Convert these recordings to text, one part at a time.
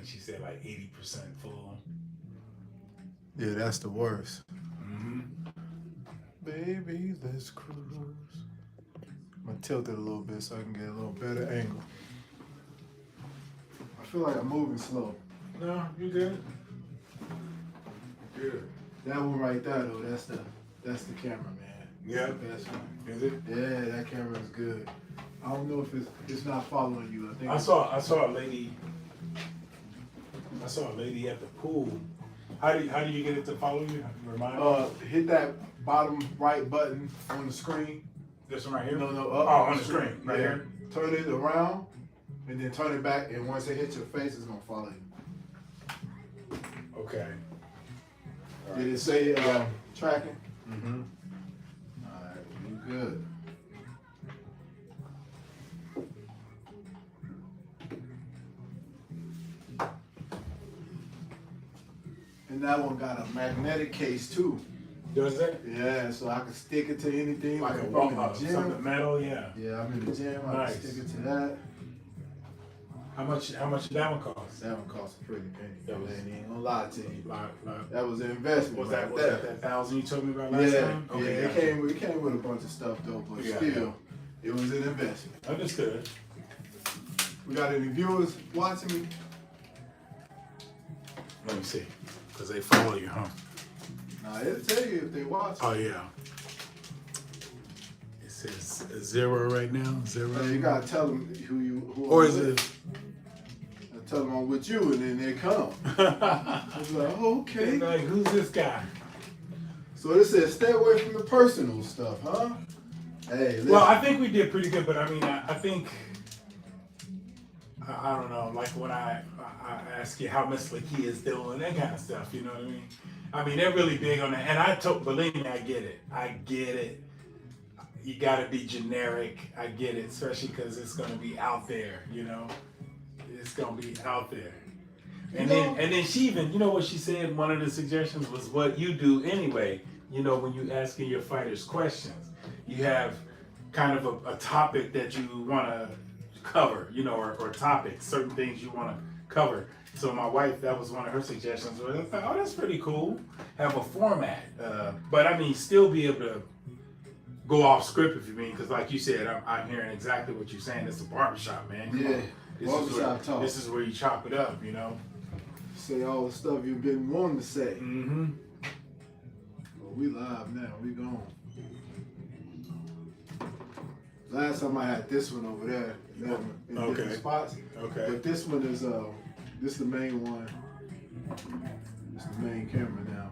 think she said like 80% full. Yeah, that's the worst. Mm-hmm. Baby, let's cruise. I'm gonna tilt it a little bit so I can get a little better angle. I feel like I'm moving slow. No, you good. Good. That one right there though, that's the camera, man. Yeah. That's the best one. Is it? Yeah, that camera is good. I don't know if it's not following you. I think I saw a lady. I saw a lady at the pool. How do you get it to follow you? Remind me. Hit that bottom right button on the screen. This one right here? No, on the screen. Right here. Turn it around and then turn it back, and once it hits your face, it's gonna follow you. Okay. All Did right. it say tracking? Mm-hmm. All right, you good. And that one got a magnetic case too. Does it? Yeah, so I can stick it to anything. Like a if I'm wall, in the gym. something metal, yeah. Yeah, I'm in the gym. I Nice. can stick it to that. How much did that one cost? That one cost a pretty penny. That was- I ain't gonna lie to you. Like, That was an investment. was right that there. that 1,000 you told me about last Yeah, time? yeah. Okay, It gotcha. came with a bunch of stuff though, but Yeah, still, it was an investment. Understood. We got any viewers watching me? Let me see, because they follow you, huh? Nah, it'll tell you if they watch. Oh yeah. It says 0 right now. 0. You gotta tell them who Or I'm is with. it? I tell them I'm with you, and then they come. I was like, okay. Like, who's this guy? So it says stay away from the personal stuff, huh? Hey, listen. Well, I think we did pretty good, but I mean, I think I don't know, like when I ask you how Miss Lakia is doing, that kind of stuff, you know what I mean? I mean, they're really big on that, and believe me, I get it. You gotta be generic. I get it, especially because it's gonna be out there, you know? It's gonna be out there. And then she even, you know what she said, one of the suggestions was what you do anyway, you know, when you asking your fighters questions. You have kind of a topic that you wanna cover, you know, or topics, certain things you wanna cover. So my wife, that was one of her suggestions. I thought, oh, that's pretty cool. Have a format, but I mean, still be able to go off script if you mean, because like you said, I'm hearing exactly what you're saying. It's a barbershop, man. Come on. Barbershop talk. This is where you chop it up, you know. Say all the stuff you've been wanting to say. Mm-hmm. Well, we live now. We gone. Last time I had this one over there in different spots. Okay. But this one is this the main one. It's the main camera now.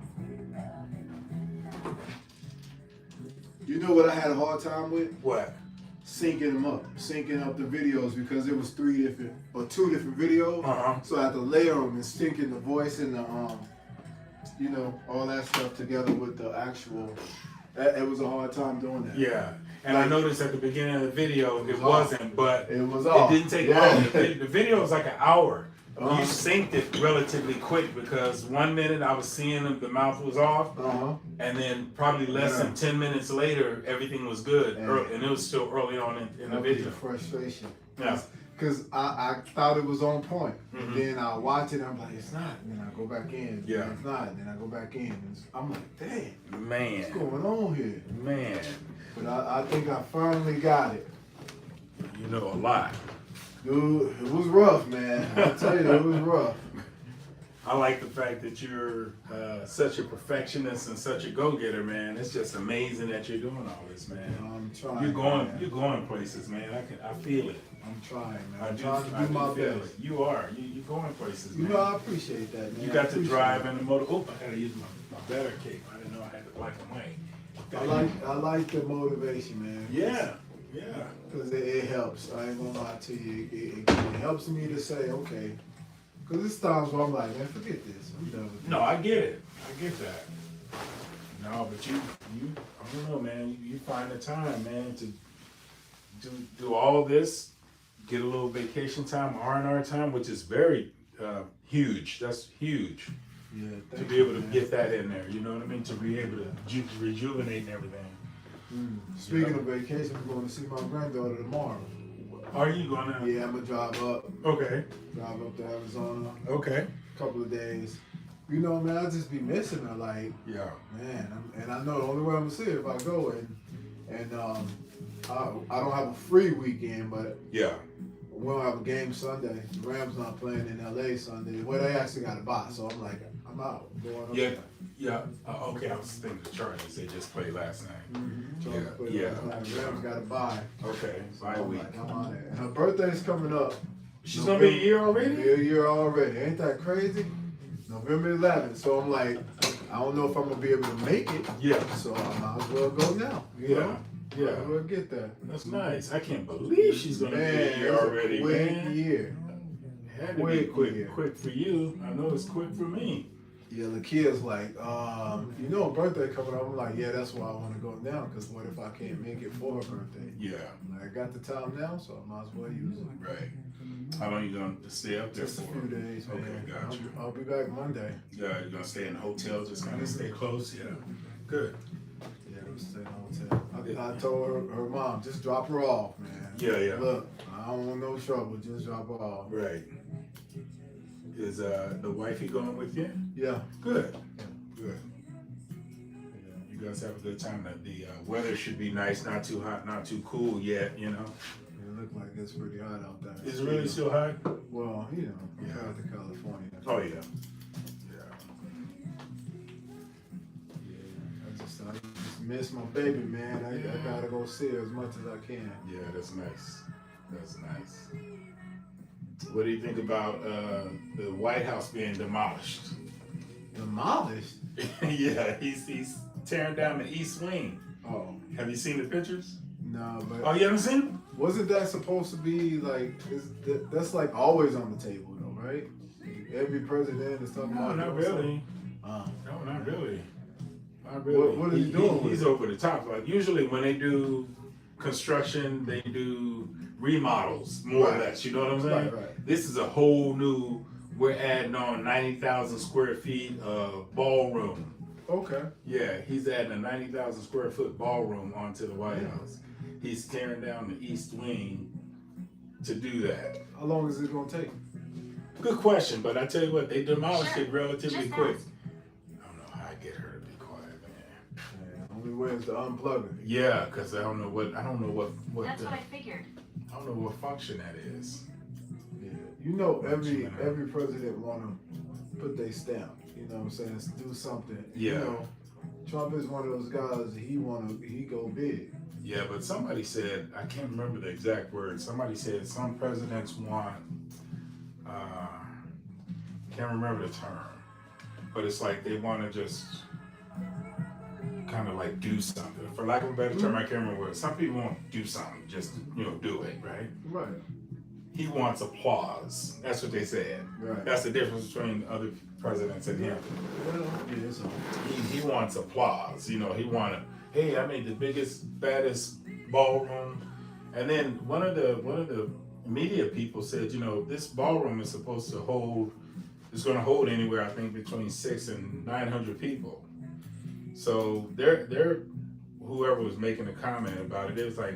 You know what I had a hard time with? What? Syncing up the videos, because it was two different videos. Uh-huh. So I had to layer them and syncing the voice and the you know, all that stuff together with the actual. It was a hard time doing that. Yeah. And I noticed at the beginning of the video it wasn't, but it was off. It didn't take long. The video was like an hour. Uh-huh. You synced it relatively quick because 1 minute I was seeing the mouth was off, and then probably less than 10 minutes later everything was good, and it was still early on in the video. Frustration. Yeah. Because I thought it was on point. Mm-hmm. And then I watch it and I'm like, it's not. And then I go back in. Yeah. It's not. And then I go back in. And I'm like, dang. Man. What's going on here? Man. But I think I finally got it. You know a lot. Dude, it was rough, man. I tell you, it was rough. I like the fact that you're such a perfectionist and such a go-getter, man. It's just amazing that you're doing all this, man. I'm trying. You're going places, man. I feel it. I'm trying, man. I I'm do, trying to I do do my feel best. it. You are. You're going places, You man. know, I appreciate that, man. You got I to appreciate drive it. in the motor. Oh, I gotta use my better cape. I didn't know I had the black and white. I like the motivation, man. Yeah. Because it helps. I ain't gonna lie to you. It helps me to say, okay. Because there's times where I'm like, man, forget this. I'm done with it. No, I get it. I get that. No, but you, I don't know, man. You find the time, man, to do all this, get a little vacation time, R&R time, which is very huge. That's huge. Yeah, to be able to get that in there, you know what I mean? To be able to rejuvenate and everything. Speaking of vacation, I'm going to see my granddaughter tomorrow. Are you gonna? Yeah, I'm gonna drive up Okay. to Arizona. Okay. Couple of days. You know, man, I just be missing her. Like, Yeah. man, and I know the only way I'm gonna see her if I go and I don't have a free weekend, but Yeah. we don't have a game Sunday. The Rams not playing in LA Sunday. Well, they actually got a bye, so I'm like, I'm out. Going up Yeah. there. Yeah. Okay. I was thinking the Chargers. They just played last night. Chargers Yeah, played yeah. last night. The Rams got a bye. Okay. So Bye I'm week. like, I'm on there. And her birthday's coming up. She's gonna be a year already. Be a year already. Ain't that crazy? November 11th. So I'm like, I don't know if I'm gonna be able to make it. Yeah. So I might as well go now. You know? Yeah. Might as well get there. That's nice. I can't believe she's gonna be a Man, year it's a already, quick man. year. Had to be Quick quick, year. quick for you. I know it's quick for me. Yeah, the kid's like, you know, her birthday coming up. I'm like, yeah, that's why I want to go now. Because what if I can't make it for her birthday? Yeah. I got the time now, so I might as well use it. Right. How long you gonna stay up there Just a for? few days, man. Okay, got you. I'll be back Monday. Yeah, you're gonna stay in the hotel, just kind of stay close. Yeah. Good. Yeah, we'll stay in the hotel. I told her mom, just drop her off, man. Yeah, yeah. Look, I don't want no trouble. Just drop her off. Right. Is the wifey going with you? Yeah. Good. Yeah. Good. You guys have a good time. The weather should be nice, not too hot, not too cool yet. You know. It look like it's pretty hot out there. Is it really still hot? Well, you know, Yeah. compared to California. Oh yeah. I just miss my baby, man. I gotta go see her as much as I can. Yeah, that's nice. That's nice. What do you think about the White House being demolished? Demolished? Yeah, he's tearing down the East Wing. Oh. Have you seen the pictures? No, but Oh, you haven't seen them? wasn't that supposed to be like? That's like always on the table, though, right? Every president is talking No, about. not doing really. something. No, not really. Not really. What is he doing with He's it? over the top. Like usually when they do construction, they do remodels, more or Right. less. You know what I'm saying? Right. This is a whole new. We're adding on 90,000 square feet of ballroom. Okay. Yeah, he's adding a 90,000 square foot ballroom onto the White House. He's tearing down the East Wing to do that. How long is it gonna take? Good question, but I tell you what, they demolished it relatively Just quick. ask. I don't know how I get her to be quiet, man. Man, only way is to unplug it. Yeah, because I don't know what That's what I figured. I don't know what function that is. Yeah. You know, every president wanna put their stamp. You know what I'm saying? Do something. Yeah. You know, Trump is one of those guys. He go big. Yeah, but somebody said, I can't remember the exact words. Somebody said some presidents want, can't remember the term, but it's like they want to just kind of like do something. For lack of a better term, I can't remember what. Some people want to do something, just do it, right? Right. He wants applause. That's what they said. Right. That's the difference between other presidents and him. Well, yeah, so. He wants applause. He wanted, hey, I made the biggest, baddest ballroom. And then one of the media people said, this ballroom is supposed to hold, it's going to hold anywhere, I think, between 600 and 900 people. So they're whoever was making a comment about it, it was like,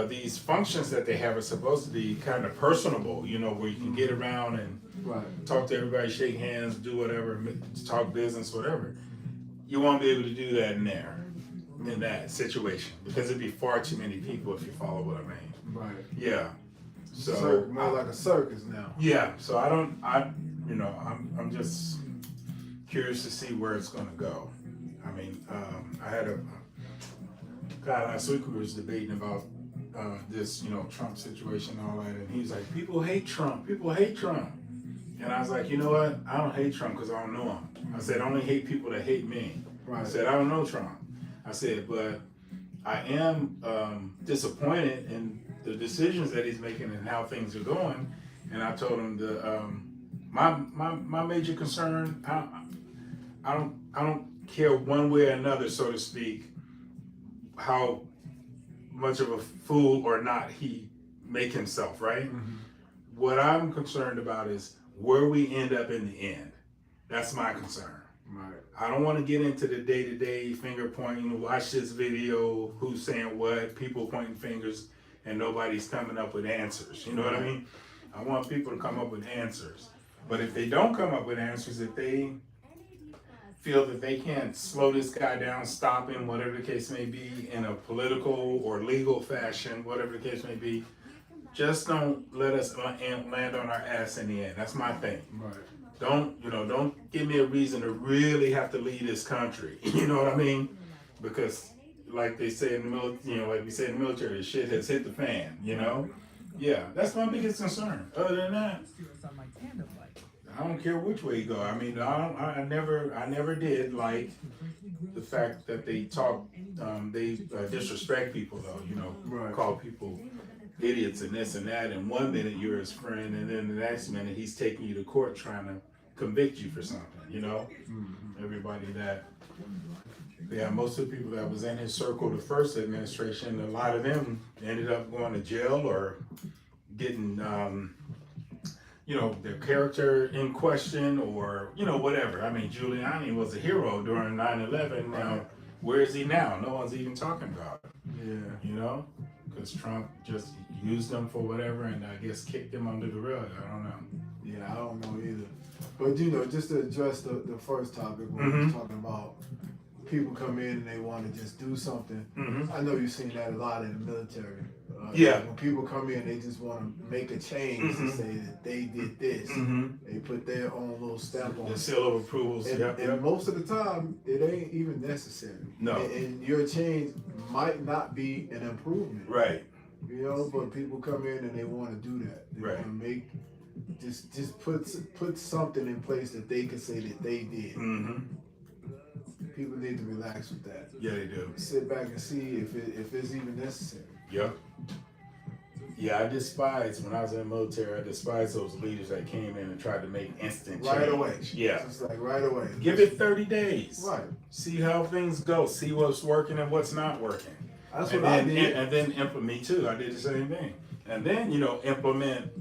these functions that they have are supposed to be kind of personable, where you can get around and Right. talk to everybody, shake hands, do whatever, talk business, whatever. You won't be able to do that in that situation, because it'd be far too many people if you follow what I mean. Right. Yeah. So More like a circus now. yeah. So I'm just curious to see where it's gonna go. I mean, I had a guy last week who was debating about this, Trump situation and all that, and he's like, people hate Trump. And I was like, you know what? I don't hate Trump because I don't know him. I said, I only hate people that hate me. Right. I said, I don't know Trump. I said, but I am disappointed in the decisions that he's making and how things are going. And I told him my major concern, I don't care one way or another, so to speak, how much of a fool or not he make himself, right? Mm-hmm. What I'm concerned about is where we end up in the end. That's my concern. Right. I don't want to get into the day-to-day finger pointing, watch this video, who's saying what, people pointing fingers, and nobody's coming up with answers. You know what I mean? I want people to come up with answers. But if they don't come up with answers, if they feel that they can't slow this guy down, stop him, whatever the case may be, in a political or legal fashion, whatever the case may be, just don't let us land on our ass in the end. That's my thing. Right. Don't give me a reason to really have to leave this country. You know what I mean? Because like they say in the military, like we say in the military, the shit has hit the fan, Yeah, that's my biggest concern. Other than that, I don't care which way you go. I mean, I never did like the fact that they talk, they disrespect people though, Right. call people idiots and this and that, and 1 minute you're his friend, and then the next minute he's taking you to court trying to convict you for something, Everybody that, most of the people that was in his circle, the first administration, a lot of them ended up going to jail or getting, their character in question or, whatever. I mean, Giuliani was a hero during 9/11. Now, where is he now? No one's even talking about it. Yeah. Because Trump just used them for whatever and I guess kicked them under the rug. I don't know. Yeah, I don't know either. But just to address the first topic, when we was talking about people come in and they want to just do something. I know you've seen that a lot in the military. When people come in, they just want to make a change to say that they did this. They put their own little stamp on it. The seal of approvals. And most of the time, it ain't even necessary. No. And your change might not be an improvement. Right. But people come in and they want to do that. They want to make, just put something in place that they can say that they did. People need to relax with that. Yeah, they do. Sit back and see if it's even necessary. Yep. Yeah, I despise, when I was in the military, I despised those leaders that came in and tried to make instant change. Right away. Yeah. It's like right away. Give it 30 days. Right. See how things go. See what's working and what's not working. That's what I did. And then implement, me too, I did the same thing. And then, implement,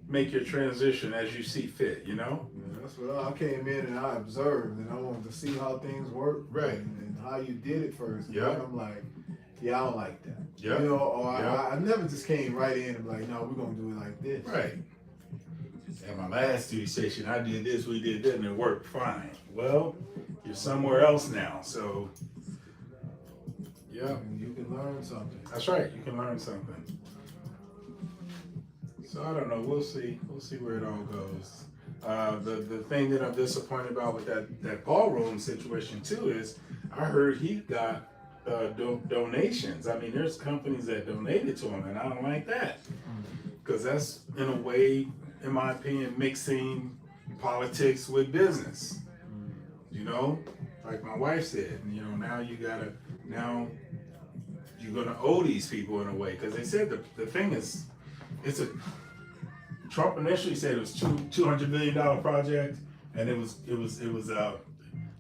make your transition as you see fit, Yeah, that's what I came in and I observed and I wanted to see how things work. Right. And how you did it first. Yeah. And I'm like, yeah, I don't like that. Yeah. I never just came right in and be like, no, we're going to do it like this. Right. At my last duty station, I did this, we did that, and it worked fine. Well, you're somewhere else now, so yeah. And you can learn something. That's right, you can learn something. So I don't know, we'll see where it all goes. The thing that I'm disappointed about with that ballroom situation too is I heard he got donations. I mean, there's companies that donated to him, and I don't like that because that's in a way, in my opinion, mixing politics with business. Like my wife said, now you're gonna owe these people in a way because they said the thing is, Trump initially said it was $200 million project, and it was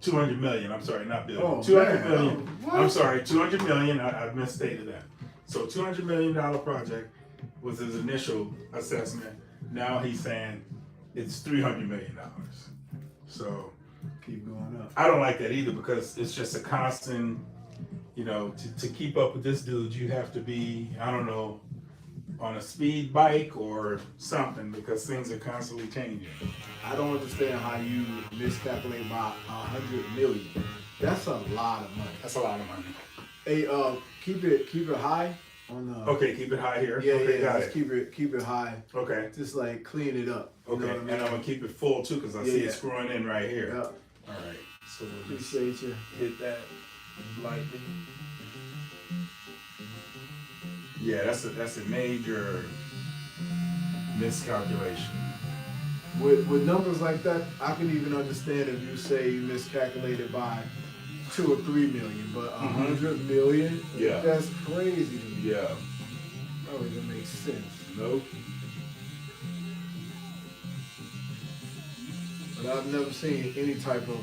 200 million. I'm sorry, not billion. Oh, 200 man. million. What? I'm sorry, 200 million. I misstated that. So $200 million project was his initial assessment. Now he's saying it's $300 million. So Keep going up. I don't like that either because it's just a constant. To keep up with this dude, you have to be, I don't know, on a speed bike or something because things are constantly changing. I don't understand how you miscalculate by 100 million. That's a lot of money. That's a lot of money. Hey, keep it high on the. Okay, keep it high here. Yeah, Okay, got just it. keep it high. Okay. Just like clean it up. You Okay, know what I mean? and I'm gonna keep it full too because I see it screwing in right here. Yeah. All right. So we'll just Appreciate you. hit that lightly. Yeah, that's a major miscalculation. With numbers like that, I can even understand if you say you miscalculated by 2 or 3 million, but 100 million, Yeah. that's crazy to me. Yeah. That doesn't make sense. Nope. But I've never seen any type of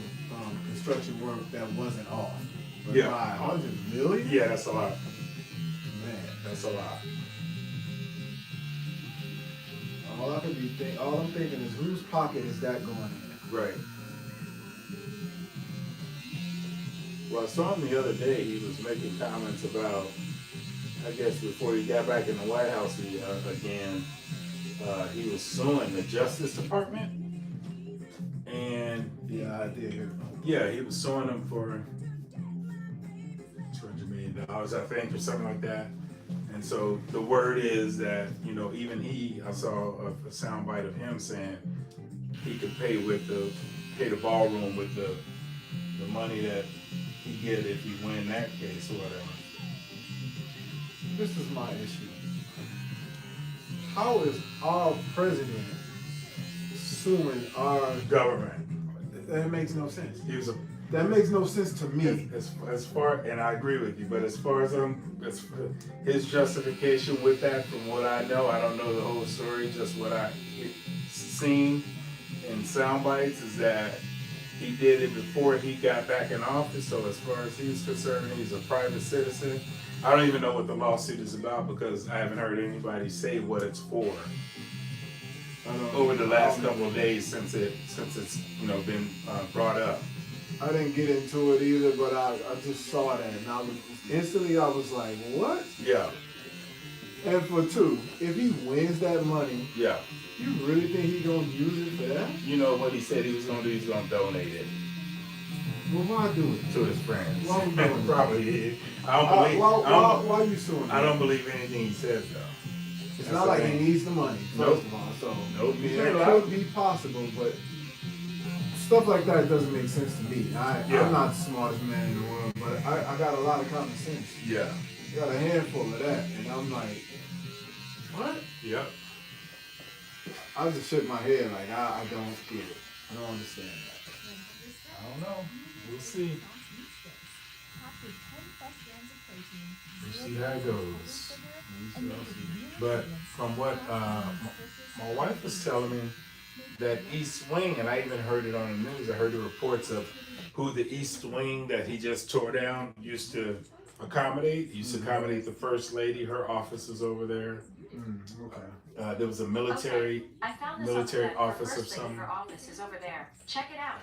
construction work that wasn't off. But Yeah. by 100 million? Yeah, that's a lot. Man. That's a lot. All I'm thinking is whose pocket is that going in? Right. Well, I saw him the other day. He was making comments about I guess before he got back in the White House again, he was suing the Justice Department. And Yeah, I did hear about that. yeah, he was suing them for $200 million, I think, or something like that. And so the word is that, you know, even I saw a soundbite of him saying he could pay the ballroom with the money that he get if he win that case or whatever. This is my issue. How is our president suing our Government. That makes no sense. He was That makes no sense to me. as far, and I agree with you, but as far as his justification with that, from what I know, I don't know the whole story, just what I seen in sound bites, is that he did it before he got back in office. So as far as he's concerned, he's a private citizen. I don't even know what the lawsuit is about because I haven't heard anybody say what it's for over the last couple of days since it's been brought up. I didn't get into it either, but I just saw that and I was like, what? Yeah. And for two, if he wins that money, Yeah. you really think he's gonna use it for that? You know what he said he was gonna do? He's gonna donate it Well, why do it? to his friends. Why would he do it? Probably. I don't believe. Why are you suing? I don't believe anything he says though. It's not like he needs the money, Nope. first of all. So Nope. it could be possible, but stuff like that doesn't make sense to me. Yeah. I'm not the smartest man in the world, but I got a lot of common sense. Yeah. I got a handful of that, and I'm like, what? Yep. I just shook my head like, I don't get it. I don't understand that. I don't know. We'll see. We'll see how it goes. But from what my wife was telling me, that East Wing, and I even heard it on the news, I heard the reports of who the East Wing that he just tore down used to accommodate. He used to accommodate the First Lady, her office is over there. Okay. There was a military I found this military on the office first of lady, some. her office is over there. Check it out.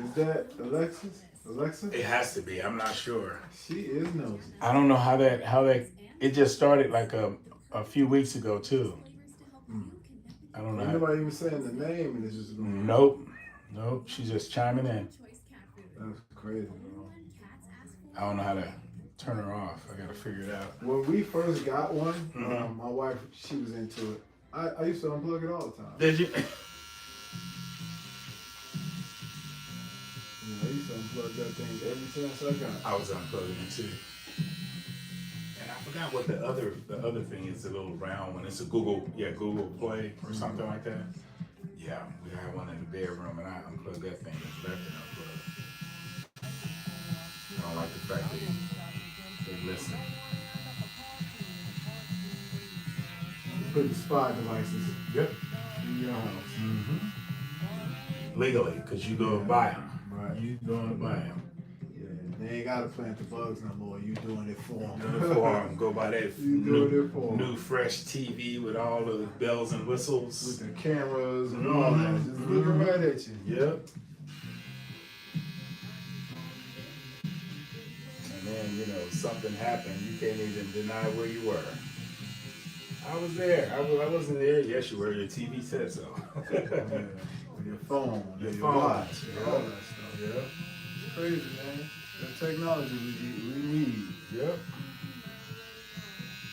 Is that Alexis? Alexa? It has to be. I'm not sure. She is nosy. I don't know how that it just started like a few weeks ago too. I don't know. Ain't nobody even saying the name, and it's just going. Nope. She's just chiming in. That's crazy, bro. I don't know how to turn her off. I gotta figure it out. When we first got one, Mhm. my wife, she was into it. I used to unplug it all the time. Did you? I used to unplug that thing every chance I got. I was unplugging it too. And I forgot what the other thing is, the little round one. It's a Google Play or something like that. Yeah, we had one in the bedroom and I unplugged that thing and left it unplugged. I don't like the fact that they listen. Put the spy devices Yep. in your house. Mm-hmm. Legally, because you go buy them. Right. You going to buy them. Yeah, they ain't gotta plant the bugs no more. You doing it for them. Do it for 'em. Go buy that You doing it for 'em. new fresh TV with all the bells and whistles. With the cameras and all that. Just looking right at you. Yep. And then, something happened. You can't even deny where you were. I was there. I wasn't there. Yes, you were. Your TV said so. Yeah. With your phone, Your your phone. watch, all that stuff. Yep. It's crazy, man. The technology we need. Yep.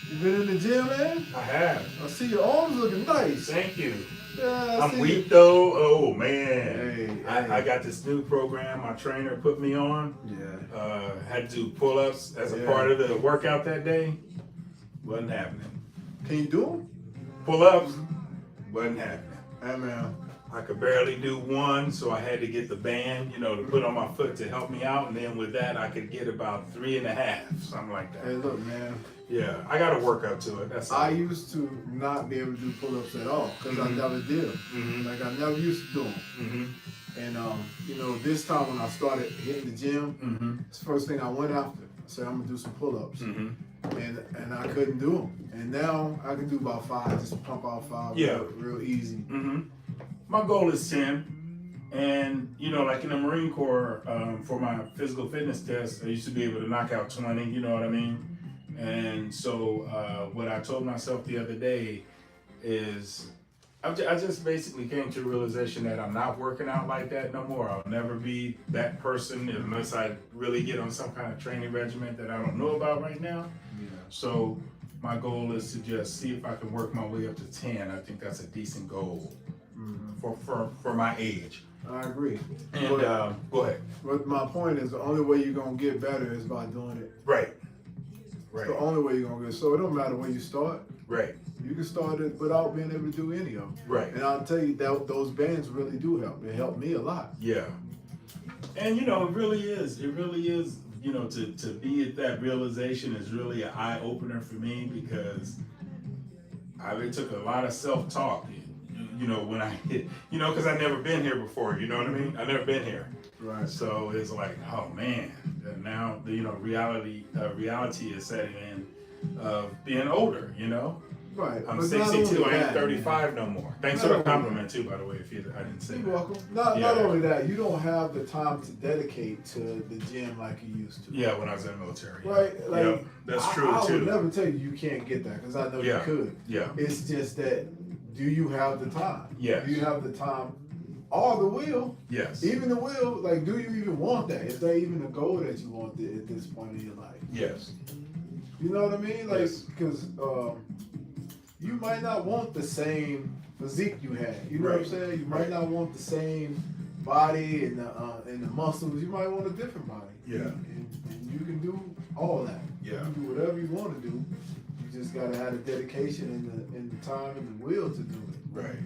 You been in the gym, man? I have. I see your arms looking nice. Thank you. Yeah, I'm weak though. Oh man. Hey, I got this new program my trainer put me on. Yeah. Had to do pull-ups as a part of the workout that day. Wasn't happening. Can you do them? Pull-ups wasn't happening. Hey, man. I could barely do one, so I had to get the band, to put on my foot to help me out. And then with that, I could get about 3.5, something like Hey, that. look, man. Yeah, I got to work up to it. That's all. I used to not be able to do pull-ups at all because I never did them. Mhm. Like, I never used to do them. Mm-hmm. And, this time when I started hitting the gym, Mm-hmm. it's the first thing I went after. I said, I'm going to do some pull-ups. Mm-hmm. And I couldn't do them. And now I can do about 5, just pump out 5 Yeah. real easy. Mm-hmm. My goal is 10. And, you know, like in the Marine Corps, for my physical fitness test, I used to be able to knock out 20, you know what I mean? And so what I told myself the other day is I just basically came to the realization that I'm not working out like that no more. I'll never be that person unless I really get on some kind of training regimen that I don't know about right now. Yeah. So my goal is to just see if I can work my way up to 10. I think that's a decent goal for my age. I agree. And go ahead. But my point is, the only way you're gonna get better is by doing it. Right. It's the only way you're gonna get. So it don't matter when you start. Right. You can start it without being able to do any of them. Right. And I'll tell you that those bands really do help. They help me a lot. Yeah. And you know, it really is, you know, to be at that realization is really an eye opener for me, because it took a lot of self-talk, you know, when I hit, you know, because I've never been here before, you know what I mean? I've never been here. Right. So it's like, oh man, and now, you know, reality is setting in of being older, you know? Right. I'm But 62, I ain't that, 35 no more. Thanks for the compliment too, by the way, if I didn't say You're that. welcome. Not only that, you don't have the time to dedicate to the gym like you used to. Yeah, when I was in the military. Right? Like, yeah, that's true I too. would never tell you can't get that, because I know you could. Yeah. It's just that, do you have the time? Yes. Do you have the time or the will? Yes. Even the will, like, do you even want that? Is that even a goal that you want at this point in your life? Yes. You know what I mean? Like, Yes. because you might not want the same physique you had. You know what I'm saying? You might not want the same body and the muscles. You might want a different body. Yeah. And you can do all that. Yeah. You can do whatever you want to do. You just gotta have the dedication and the time and the will to do it. Right.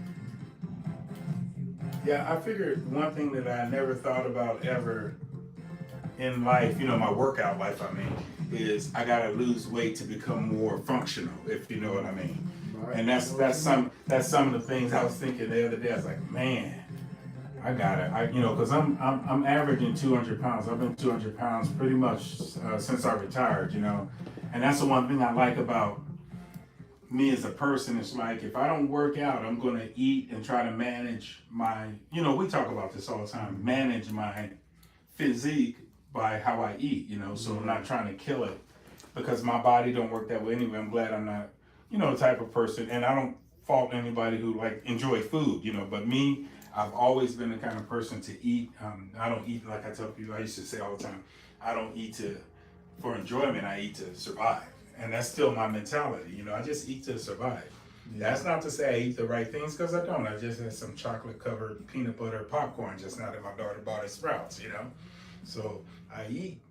Yeah, I figured one thing that I never thought about ever in life, you know, my workout life, I mean, is I gotta lose weight to become more functional, if you know what I mean. Right. And that's some of the things I was thinking the other day. I was like, man, you know, because I'm averaging 200 pounds. I've been 200 pounds pretty much since I retired, you know. And that's the one thing I like about me as a person. It's like, if I don't work out, I'm going to eat and try to manage my, you know, we talk about this all the time, manage my physique by how I eat, you know, so I'm not trying to kill it, because my body don't work that way anyway. I'm glad I'm not, you know, the type of person, and I don't fault anybody who like enjoy food, you know, but me, I've always been the kind of person to eat. I don't eat, like I tell people, I used to say all the time, I don't eat for enjoyment, I eat to survive. And that's still my mentality, you know, I just eat to survive. Yeah. That's not to say I eat the right things, because I don't. I just had some chocolate covered peanut butter popcorn just now that my daughter bought at Sprouts, you know. So I eat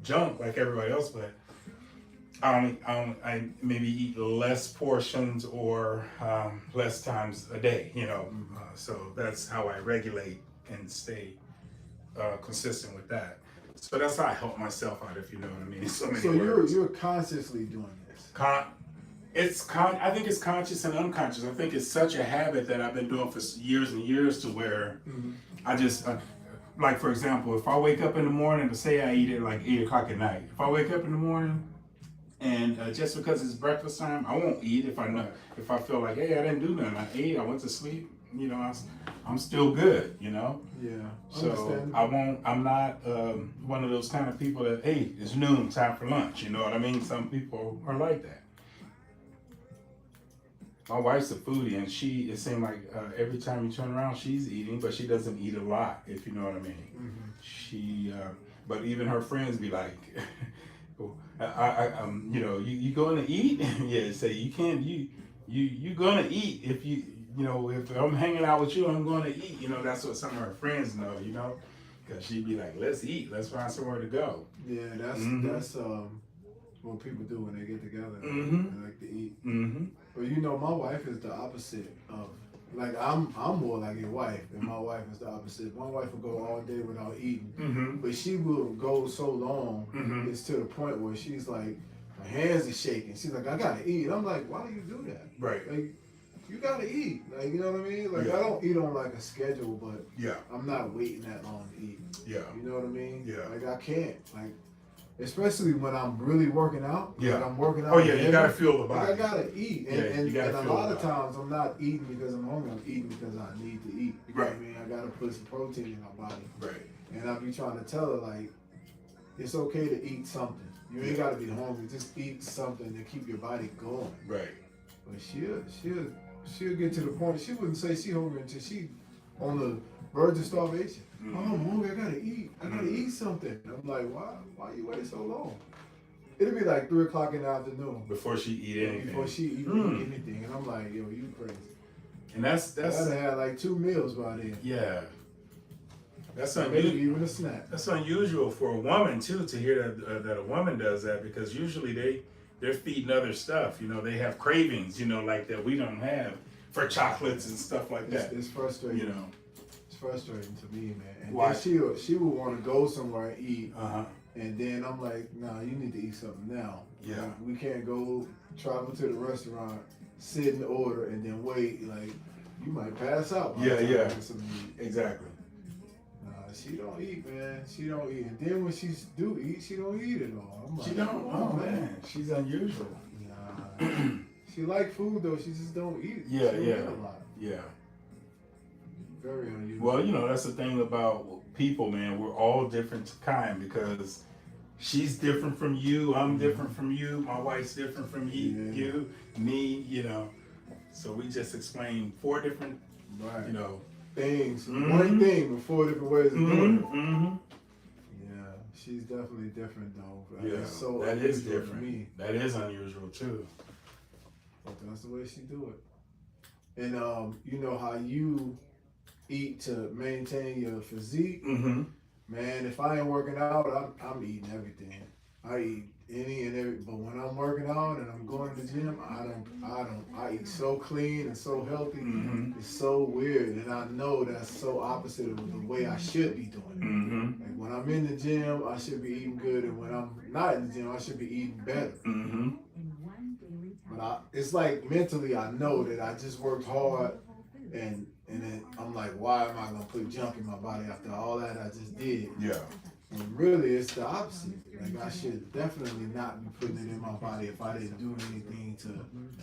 junk like everybody else, but I maybe eat less portions or less times a day, you know. So that's how I regulate and stay consistent with that. So that's how I help myself out, if you know what I mean. So you're consciously doing this. I think it's conscious and unconscious. I think it's such a habit that I've been doing for years and years, to where I just like, for example, if I wake up in the morning, to say I eat at like 8 o'clock at night. If I wake up in the morning and just because it's breakfast time, I won't eat. If I feel like, hey, I didn't do nothing, I ate, I went to sleep, you know, I'm still good, you know? Yeah. So I'm not one of those kind of people that, hey, it's noon, time for lunch, you know what I mean? Some people are like that. My wife's a foodie, and it seemed like every time you turn around, she's eating, but she doesn't eat a lot, if you know what I mean. But even her friends be like, you know, you going to eat? Yeah, say you can't, you going to eat if you know, if I'm hanging out with you, I'm going to eat. You know, that's what some of her friends know, you know, because she'd be like, let's eat, let's find somewhere to go. Yeah, that's what people do when they get together. They like to eat. But you know, my wife is the opposite of, like, I'm more like your wife, and my wife is the opposite. My wife will go all day without eating, but she will go so long, it's to the point where she's like, her hands are shaking. She's like, I gotta eat. I'm like, why do you do that? Right. Like, you gotta eat. Like, you know what I mean? Like, I don't eat on like a schedule, but I'm not waiting that long to eat. Yeah. You know what I mean? Yeah. Like, I can't. Like, especially when I'm really working out. Yeah. Like I'm working out. Oh yeah, you heavy, gotta feel the like body. I gotta eat, and, Yeah, and, you gotta and a feel lot the of body. times I'm not eating because I'm hungry. I'm eating because I need to eat. You know what I Right. mean? I gotta put some protein in my body. Right. And I be trying to tell her like, it's okay to eat something. You ain't gotta be hungry. Just eat something to keep your body going. Right. But she'll get to the point. She wouldn't say she hungry until she on the verge of starvation. Mhm. Oh, I'm hungry. I gotta eat. I gotta eat something. I'm like, why you wait so long? It'll be like 3 o'clock in the afternoon Before she eat anything. before she even eat anything, and I'm like, yo, you crazy. And that's I done had like 2 meals by then. yeah. That's Maybe unusual. even a snack. That's unusual for a woman too to hear that a woman does that, because usually they're feeding other stuff. You know, they have cravings. You know, like that we don't have for chocolates and stuff like that. It's frustrating. You know. It's frustrating to me, man. And Why? then she would want to go somewhere and eat. Uh-huh. And then I'm like, nah, you need to eat something now. Yeah. Like, we can't go travel to the restaurant, sit and order, and then wait. Like, you might pass out. by the Yeah, time yeah. you get something to eat. Exactly. Nah, she don't eat, man. She don't eat. And then when she do eat, she don't eat it all. I'm like, She don't. come Oh on, man, she's unusual. Nah. She like food though. She just don't eat it. Yeah, she don't yeah. eat a lot. Yeah. Very unusual. Well, you know, that's the thing about people, man. We're all different kind, because she's different from you. I'm different from you. My wife's different from you, me, you know. So we just explained 4 different, right. you know. Things. Mhm. One thing with 4 different ways of doing it. Mm-hmm. Yeah, she's definitely different though. Yeah, It's so that is unusual to different. me. That is unusual too. But that's the way she do it. And you know how you eat to maintain your physique, Mm-hmm. man. If I ain't working out, I'm eating everything. I eat any and every. But when I'm working out and I'm going to the gym, I eat so clean and so healthy. Mm-hmm. It's so weird, and I know that's so opposite of the way I should be doing it. Mm-hmm. Like when I'm in the gym, I should be eating good, and when I'm not in the gym, I should be eating better. Mm-hmm. But it's like mentally, I know that I just worked hard, and then I'm like, why am I gonna put junk in my body after all that I just did? Yeah. And really, it's the opposite. Like I should definitely not be putting it in my body if I didn't do anything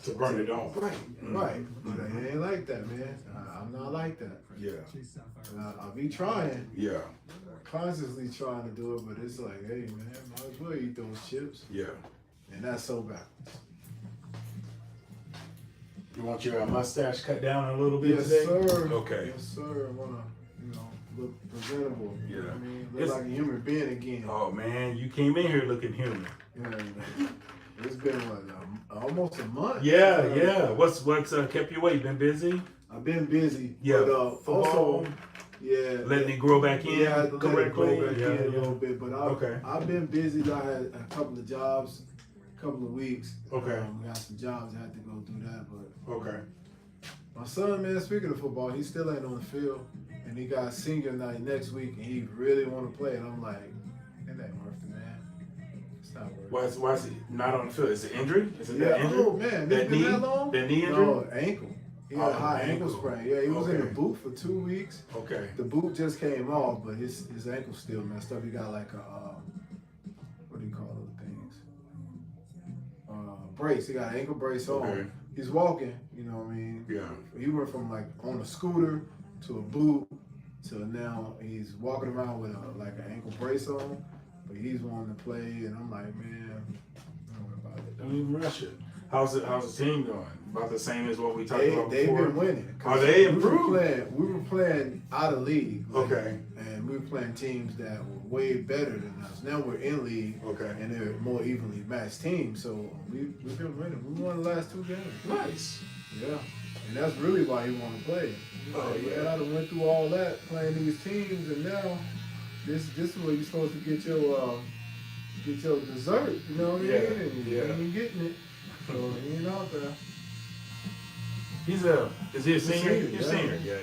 to burn it off. Right, right. But it ain't like that, man. I'm not like that. Yeah. I'll be trying, Yeah. consciously trying to do it, but it's like, hey, man, might as well eat those chips. Yeah. And that's so bad. You want your mustache cut down a little bit Yes, today? sir. Okay. Yes, sir. I wanna, look presentable. You know what I mean? Look It's- like a human being again. Oh man, you came in here looking human. Yeah, it's been what, almost a month. Yeah, yeah. What's kept you away? Been busy? I've been busy. Yeah. But Football? also, yeah. Letting it grow back in. Yeah, I had to let it correctly. go back Yeah, in a yeah. little bit. But Okay. I've been busy. I had a couple of jobs, a couple of weeks. Okay. We got some jobs. I had to go do that. But Okay. my son, man, speaking of football, he still ain't on the field. And he got senior night next week, and he really want to play. And I'm like, it ain't worth it, man. It's not worth it. Why is he not on the field? Is it injury? Is it Yeah, that injury? oh man, That it's been knee? that long? That knee injury? No, ankle. He had a Oh, high ankle ankle. sprain. Yeah, he was in the Okay. boot for 2 weeks. Okay. The boot just came off, but his ankle's still messed up. He got like a what do you call those things? Brace. He got an ankle brace on. Okay. He's walking. You know what I mean? Yeah. He went from like on a scooter to a boot to now he's walking around with like an ankle brace on. But he's wanting to play, and I'm like, man, don't worry about it. Don't even rush it. How's the team going? About the same as what we talked about They've before? been winning. Are they We improved? were playing out of league. like, Okay. And we were playing teams that were way better than us. Now we're in league. Okay. And they're more evenly matched teams. So we've been winning. We won the last 2 games. Nice. Yeah. And that's really why he wanted to play. Oh, yeah. I done went through all that playing these teams, and now this is where you're supposed to get your dessert. You know what I mean? Yeah, And you yeah. ain't getting it. So he ain't out there. Is he a senior? senior, He's a yeah. senior. Yeah,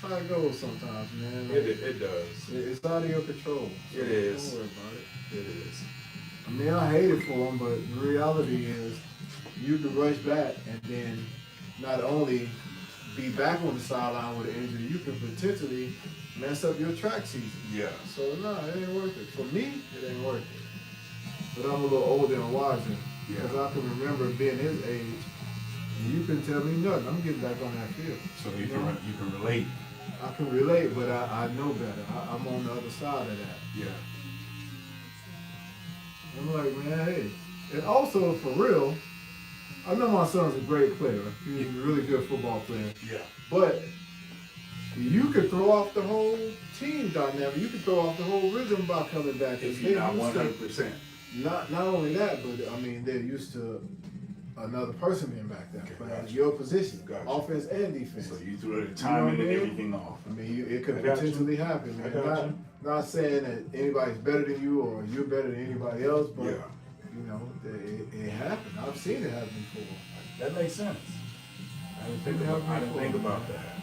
That's how it goes sometimes, man. yeah. It does. It's out of your control. So It is. Don't worry about it. It is. I mean, I hate it for him, but the reality is you can rush back and then not only be back on the sideline with an injury, you can potentially mess up your track season. Yeah. So, no, it ain't worth it. For me, it ain't worth it. but I'm a little older and wiser. Yeah. Because I can remember being his age, and you couldn't tell me nothing. I'm getting back on that field. So you can relate. I can relate, but I know better. I'm on the other side of that. Yeah. I'm like, man, hey. And also, for real, I know my son's a great player. He's a really good football player. Yeah. But you could throw off the whole team dynamic. You could throw off the whole rhythm by coming back. If you're not 100%. Not only that, but I mean, they're used to another person being back there, Okay, playing gotcha. your position, Gotcha. offense and defense. So you threw the timing what I and mean? everything off. I mean, it could I got potentially you. happen, I man. got you. Not saying that anybody's better than you or you're better than anybody else, but Yeah. you know, it happened. I've seen it happen before. That makes sense. I didn't think about that.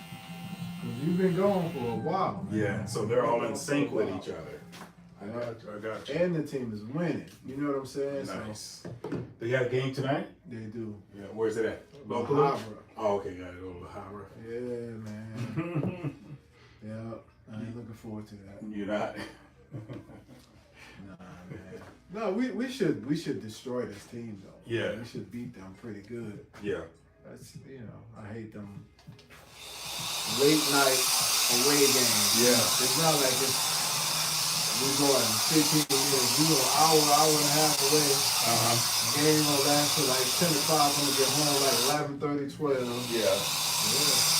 'Cause you've been gone for a while, man. Yeah. So they're all in sync with each other. I got you. And the team is winning. You know what I'm saying? Nice. They got a game tonight? So they do. Yeah. Where's it at? La Locally? Habra. Oh, okay. Got it. Go to La Habra. Yeah, man. Yeah, I ain't looking forward to that. You're not. Nah, man. No, we should destroy this team though. Yeah. We should beat them pretty good. Yeah. That's I hate them late night away games. Yeah. It's not like we're going 15 minutes, we go hour and a half away. Game will last till like 10 o'clock. I'm gonna get home like 11:30, 12. Yeah. Yeah.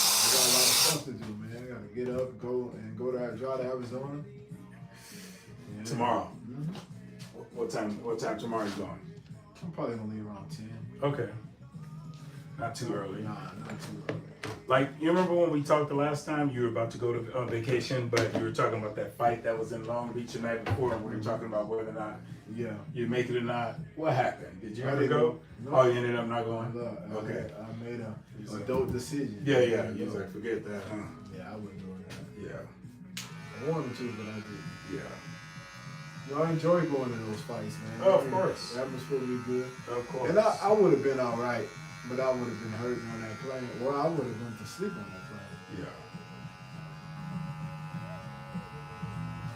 I got a lot of stuff to do, man. I gotta get up, go to Arizona. Yeah. Tomorrow. Mhm. What time tomorrow you going? I'm probably gonna leave around 10. Okay. Not too early. Nah, not too early. Like, you remember when we talked the last time, you were about to go to vacation, but you were talking about that fight that was in Long Beach the night before, and we were talking about whether or not Yeah. you'd make it or not. What happened? Did you I ever didn't go? go. No. Oh, you ended up not going? Okay. Okay. I made a adult decision. Yeah. You was like, forget that, huh? Yeah, I wouldn't do that. Yeah. I wanted to, but I didn't. Yeah. No, I enjoy going to those fights, man. Oh, of course. The atmosphere would be good. Of course. And I would have been all right, but I would have been hurting on that plane, or I would have went to sleep on that plane. Yeah.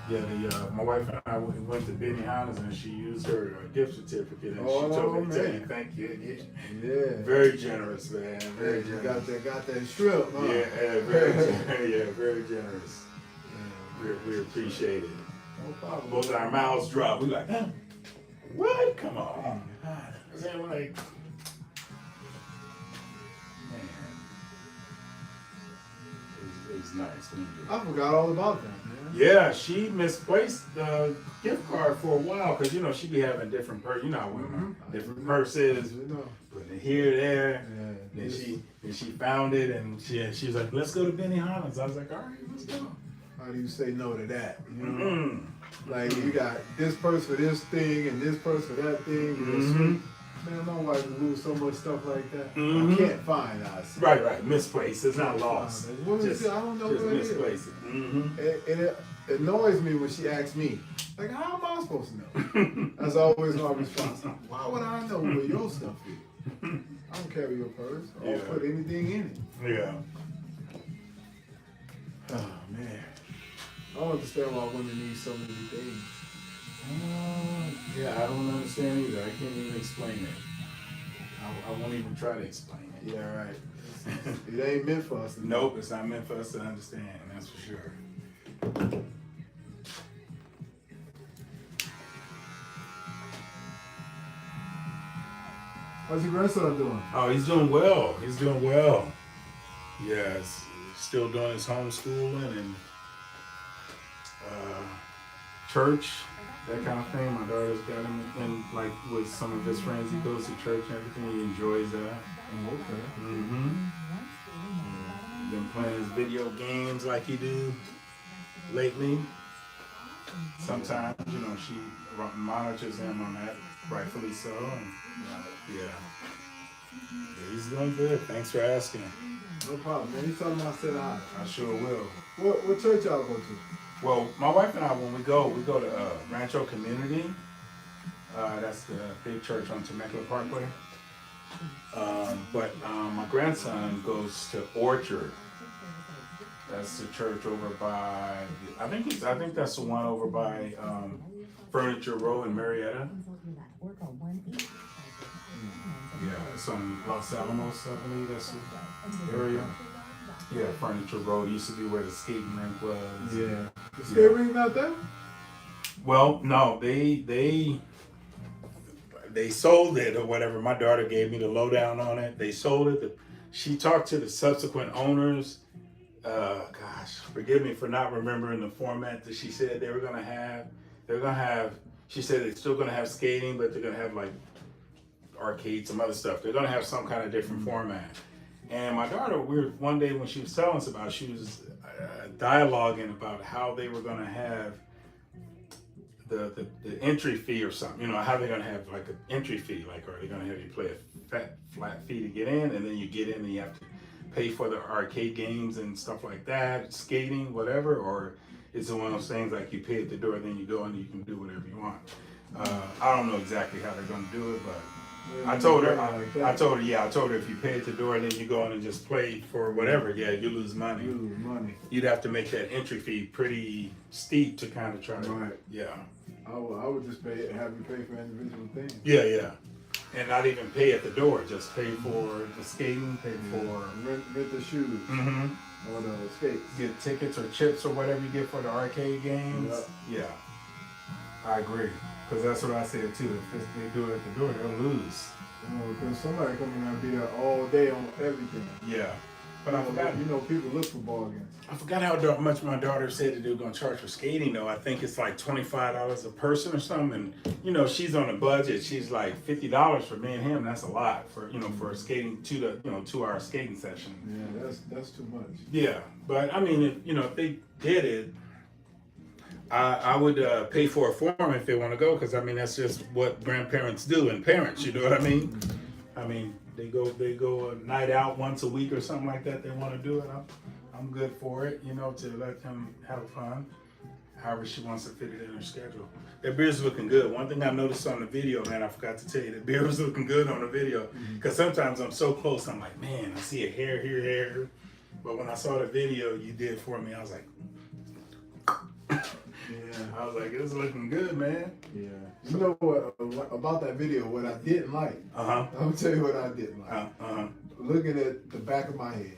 Yeah, my wife and I went to Benny Hanna's and she used her gift certificate and she told me to tell you thank you. Yeah. Very generous, man. Very You generous. got that strip, huh? Yeah, very generous. Yeah. We appreciate it. No problem. Both our mouths dropped. We like, huh? What? Come on. Then we're like, man, it was nice. I forgot all about that, man. Yeah, she misplaced the gift card for a while because she be having different women, different purses, putting it here, there. Yeah. Then she found it and she was like, let's go to Benny Hanna's. I was like, all right, let's go. How do you say no to that? You know, Mm-hmm. like you got this purse for this thing and this purse for that thing. Mm-hmm. Man, my wife would lose so much stuff like that. Mhm. I can't find us. Right. Misplaced. It's not lost. What is it? I don't know just what it is. misplace it. Mm-hmm. It annoys me when she asks me, like, how am I supposed to know? That's always my response. Why would I know where your stuff is? I don't carry your purse. I don't Yeah. put anything in it. Yeah. Oh, man. I don't understand why women need so many things. Yeah, I don't understand either. I can't even explain it. I won't even try to explain it. Yeah, right. It ain't meant for us. To know. Nope, it's not meant for us to understand, that's for sure. How's your grandson doing? Oh, he's doing well. He's doing well. Yes, still doing his homeschooling and church, that kind of thing. My daughter's got him in, like, with some of his friends. He goes to church and everything. He enjoys that. Okay. Mm-hmm. Been playing his video games like he do lately. Sometimes, she monitors him on that, rightfully so. And, yeah, he's doing good. Thanks for asking. No problem, man. You tell him I said hi. I sure will. What church y'all go to? Well, my wife and I, when we go to Rancho Community. That's the big church on Temecula Parkway. But my grandson goes to Orchard. That's the church over by. I think that's the one over by Furniture Row in Marietta. Yeah, it's on Los Alamos, I believe that's the area. Yeah, Furniture Road used to be where the skating rink was. Yeah. The skate rink not there? Well, no, they sold it or whatever. My daughter gave me the lowdown on it. They sold it. She talked to the subsequent owners. Gosh, forgive me for not remembering the format that she said they were gonna have. They're gonna have. She said they're still gonna have skating, but they're gonna have like arcade, some other stuff. They're gonna have some kind of different format. And my daughter, one day when she was telling us about it, she was dialoguing about how they were gonna have the entry fee or something. You know, how they're gonna have like an entry fee. Like, are they gonna have you play a flat fee to get in, and then you get in and you have to pay for the arcade games and stuff like that, skating, whatever, or is it one of those things like you pay at the door, then you go and you can do whatever you want? I don't know exactly how they're gonna do it, but I told her if you pay at the door and then you go in and just play for whatever, yeah, you lose money. You'd have to make that entry fee pretty steep to kind of try to, Right. Yeah. I would just have you pay for individual things. Yeah. And not even pay at the door, just pay for the skating, pay for rent the shoes or the skates. Get tickets or chips or whatever you get for the arcade games. Yeah. I agree. Because that's what I said too. If they do it at the door, they'll lose. Because somebody coming out and be there all day on everything. Yeah. But I forgot. People look for bargains. I forgot how much my daughter said that they were going to charge for skating though. I think it's like $25 a person or something. And, she's on a budget. She's like $50 for me and him. That's a lot for, for a skating 2-hour skating session. Yeah, that's too much. Yeah. But I mean, if they did it, I would pay for it for them if they want to go, because I mean that's just what grandparents do and parents. You know what I mean? I mean they go a night out once a week or something like that. They want to do it. I'm good for it. To let them have fun, however she wants to fit it in her schedule. That beer's looking good. One thing I noticed on the video, man, I forgot to tell you, the beer was looking good on the video. Because sometimes I'm so close, I'm like, man, I see a hair here. But when I saw the video you did for me, I was like. Yeah, I was like, it's looking good, man. Yeah. You know what about that video? What I didn't like. I'm gonna tell you what I didn't like. Looking at the back of my head.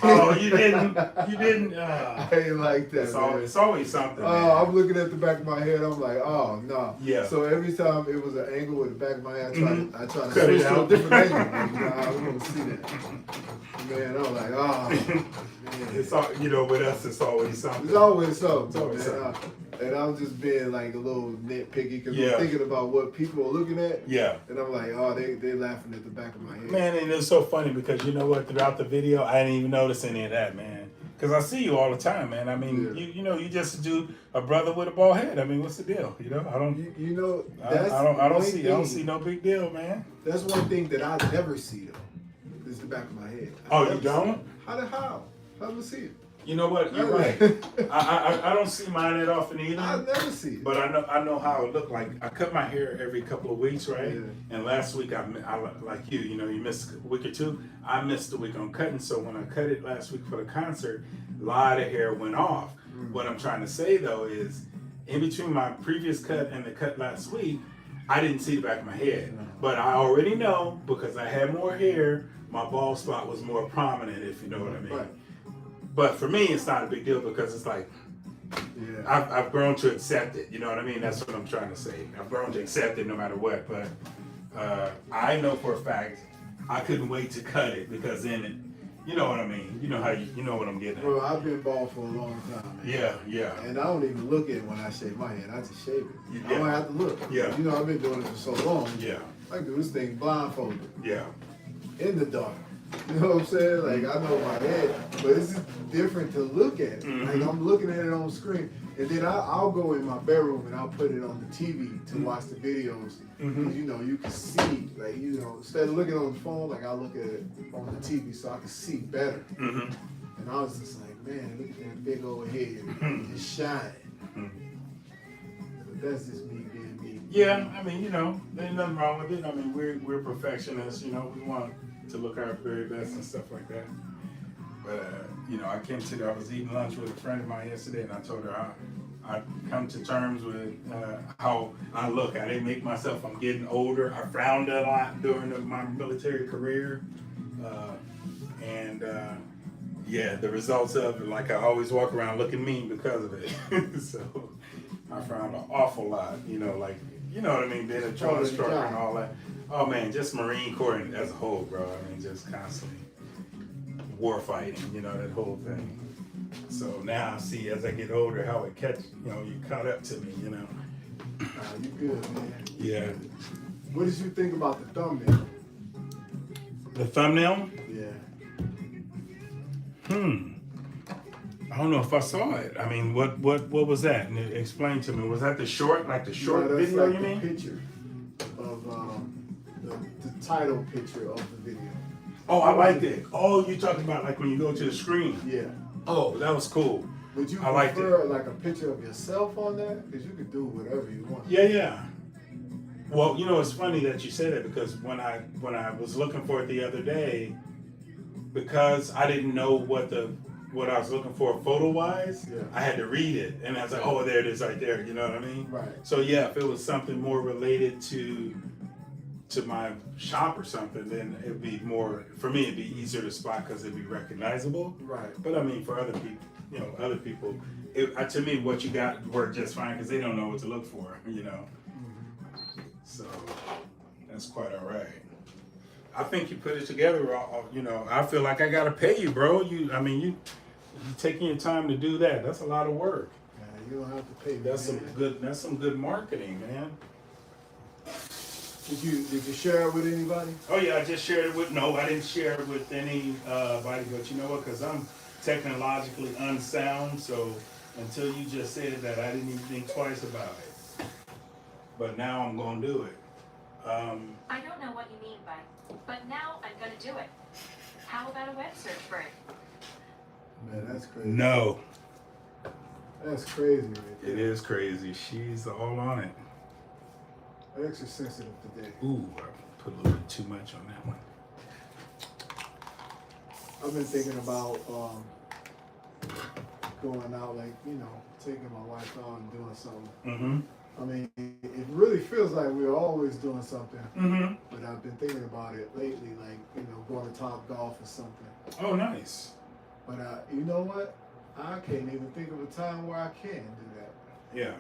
Oh, you didn't. I ain't like that. It's always something. Man. I'm looking at the back of my head. I'm like, oh no. Yeah. So every time it was an angle with the back of my head, I try to cut switch it out to a different angle. I was gonna see that. Man, I'm like, oh. Man. It's all, with us, it's always something. It's always something. It's always something. And I'm just being like a little nitpicky because I'm thinking about what people are looking at. Yeah. And I'm like, oh, they laughing at the back of my head. Man, and it's so funny because you know what? Throughout the video, I didn't even notice any of that, man. Because I see you all the time, man. I mean, you just do a brother with a bald head. I mean, what's the deal? I don't see no big deal, man. That's one thing that I never see though. Is the back of my head. You don't? How do I see it? You know what? You're right. I don't see mine that often either. I never see it. But I know how it looked like. I cut my hair every couple of weeks, right? Yeah. And last week I like you missed a week or two. I missed a week on cutting, so when I cut it last week for the concert, a lot of hair went off. What I'm trying to say though is, in between my previous cut and the cut last week, I didn't see the back of my head. But I already know because I had more hair, my bald spot was more prominent, if you know what I mean. Right. But for me, it's not a big deal because it's like, I've grown to accept it. You know what I mean? That's what I'm trying to say. I've grown to accept it no matter what. But I know for a fact I couldn't wait to cut it because then it, you know what I mean? You know how you know what I'm getting at. Well, I've been bald for a long time. Man. Yeah. And I don't even look at it when I shave my head. I just shave it. I don't have to look. Yeah. I've been doing it for so long. Yeah. I do this thing blindfolded. Yeah. In the dark. You know what I'm saying? Like, I know my head, but it's just different to look at it. Like, I'm looking at it on screen, and then I'll go in my bedroom and I'll put it on the TV to watch the videos. Because, you can see, like, instead of looking on the phone, like, I look at it on the TV so I can see better. And I was just like, man, look at that big old head. It's shining. But that's just me being me. Yeah, I mean, there's nothing wrong with it. I mean, we're perfectionists, we want to look our very best and stuff like that. But I came to I was eating lunch with a friend of mine yesterday, and I told her I come to terms with how I look. I didn't make myself. I'm getting older. I frowned a lot during my military career, and yeah, the results of it. Like I always walk around looking mean because of it. So I frowned an awful lot. You know, like you know what I mean, being a drone instructor and all that. Oh man, just Marine Corps as a whole, bro. I mean, just constantly war fighting. You know that whole thing. So now I see as I get older how it you caught up to me, you know. You good, man. Yeah. What did you think about the thumbnail? The thumbnail? Yeah. I don't know if I saw it. I mean, what was that? And explain to me. Was that the short No, that's video like you mean? the picture of the title picture of the video. Oh, I liked it. Oh, you talking about like when you go to the screen? Yeah. Oh, that was cool. Would you I liked prefer like a picture of yourself on there? Because you could do whatever you want. Yeah. Well, you know, it's funny that you say that because when I was looking for it the other day, because I didn't know what I was looking for photo wise, Yeah. I had to read it, and I was like, oh, there it is, right there. You know what I mean? Right. So yeah, if it was something more related to my shop or something, then it'd be more for me. It'd be easier to spot because it'd be recognizable. Right. But I mean, for other people, to me, what you got worked just fine because they don't know what to look for. You know. So that's quite all right. I think you put it together. You know, I feel like I gotta pay you, bro. You taking your time to do that. That's a lot of work. Yeah, you don't have to pay me. That's man. That's some good marketing, man. Did you share it with anybody? Oh yeah, I just shared it with. No, I didn't share it with anybody. But you know what? Because I'm technologically unsound. So until you just said that, I didn't even think twice about it. But now I'm gonna do it. I don't know what you mean by, but now I'm gonna do it. How about a web search for it? Man, that's crazy. No, That's crazy, right there. it is crazy. She's all on it. Extra sensitive today. Ooh, I put a little bit too much on that one. I've been thinking about going out, like, you know, taking my wife out and doing something. Mm-hmm. I mean, it really feels like we're always doing something. Mm-hmm. But I've been thinking about it lately, like, you know, going to Top Golf or something. Oh, nice. But you know what? I can't even think of a time where I can do that. Yeah,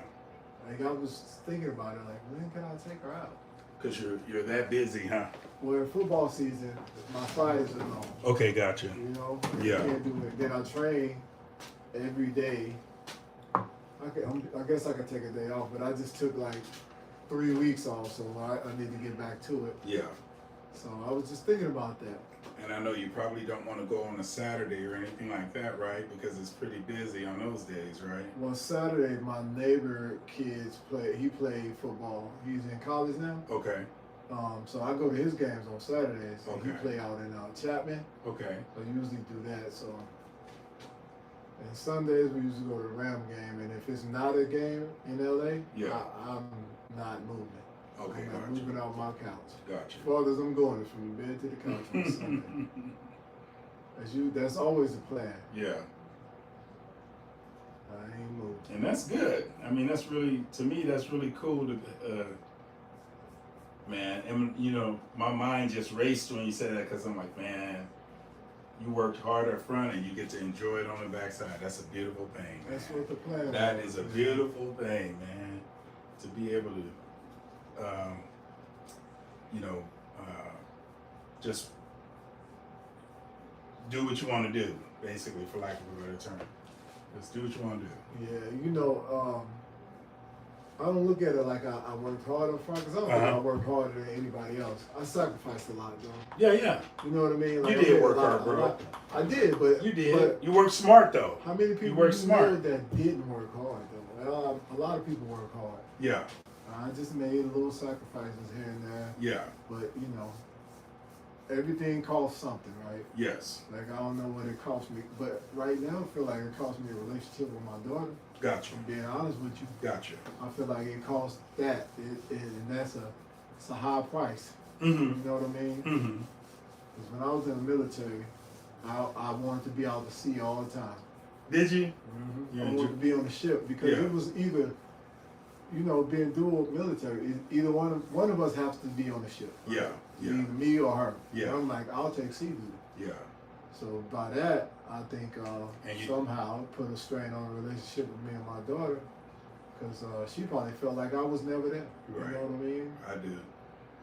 Like, I was thinking about it, like, when can I take her out? because you're that busy, huh? Well, in football season, my Fridays are long. Okay, gotcha. You know? Yeah. I can't do it. Then I train every day. I guess I could take a day off, but I just took like 3 weeks off, so I need to get back to it. Yeah, So I was just thinking about that. and I know you probably don't want to go on a Saturday or anything like that, right? Because it's pretty busy on those days, right? Well, Saturday, my neighbor kids he played football. He's in college now. Okay, So I go to his games on Saturdays. And he Okay. play out in Chapman. okay, I usually do that. So, and Sundays we usually go to the Ram game. And if it's not a game in LA, Yeah. I'm not moving. okay, I'm not gotcha, moving out my couch. gotcha. As far as I'm going, is from the bed to the couch on Sunday. That's always the plan. Yeah, I ain't moving. and that's good. I mean, that's really, to me, that's really cool to, man, and you know, my mind just raced when you said that because I'm like, man, you worked hard up front and you get to enjoy it on the backside. That's a beautiful thing, man. That's what the plan That was. is a beautiful thing, man. To be able to, you know, just do what you want to do, basically, for lack of a better term. Just do what you want to do. Yeah, you know, I don't look at it like I worked hard up front, because I don't think Uh-huh. I worked harder than anybody else. I sacrificed a lot, though. Yeah. You know what I mean? Like, You I did made a work lot- hard, bro. a lot- I did, but You did. But You worked smart, though. how many people worked you smart. know that didn't work hard, though? A lot of people work hard. Yeah. I just made little sacrifices here and there, Yeah. but you know, everything costs something, right? Yes. Like, I don't know what it cost me, but right now I feel like it cost me a relationship with my daughter. Gotcha. I'm being honest with you. Gotcha. I feel like it cost that, and that's it's a high price. Mm-hmm. You know what I mean? Mm-hmm. Because when I was in the military, I wanted to be out to sea all the time. Did you? Mm-hmm. You I wanted to be on the ship because Yeah. it was either, being dual military, either one of us has to be on the ship. Right? Yeah, yeah. Either me or her. Yeah. And I'm like, I'll take sea duty. Yeah. So by that, I think And you- somehow put a strain on the relationship with me and my daughter, because she probably felt like I was never there. Right. You know what I mean? I do.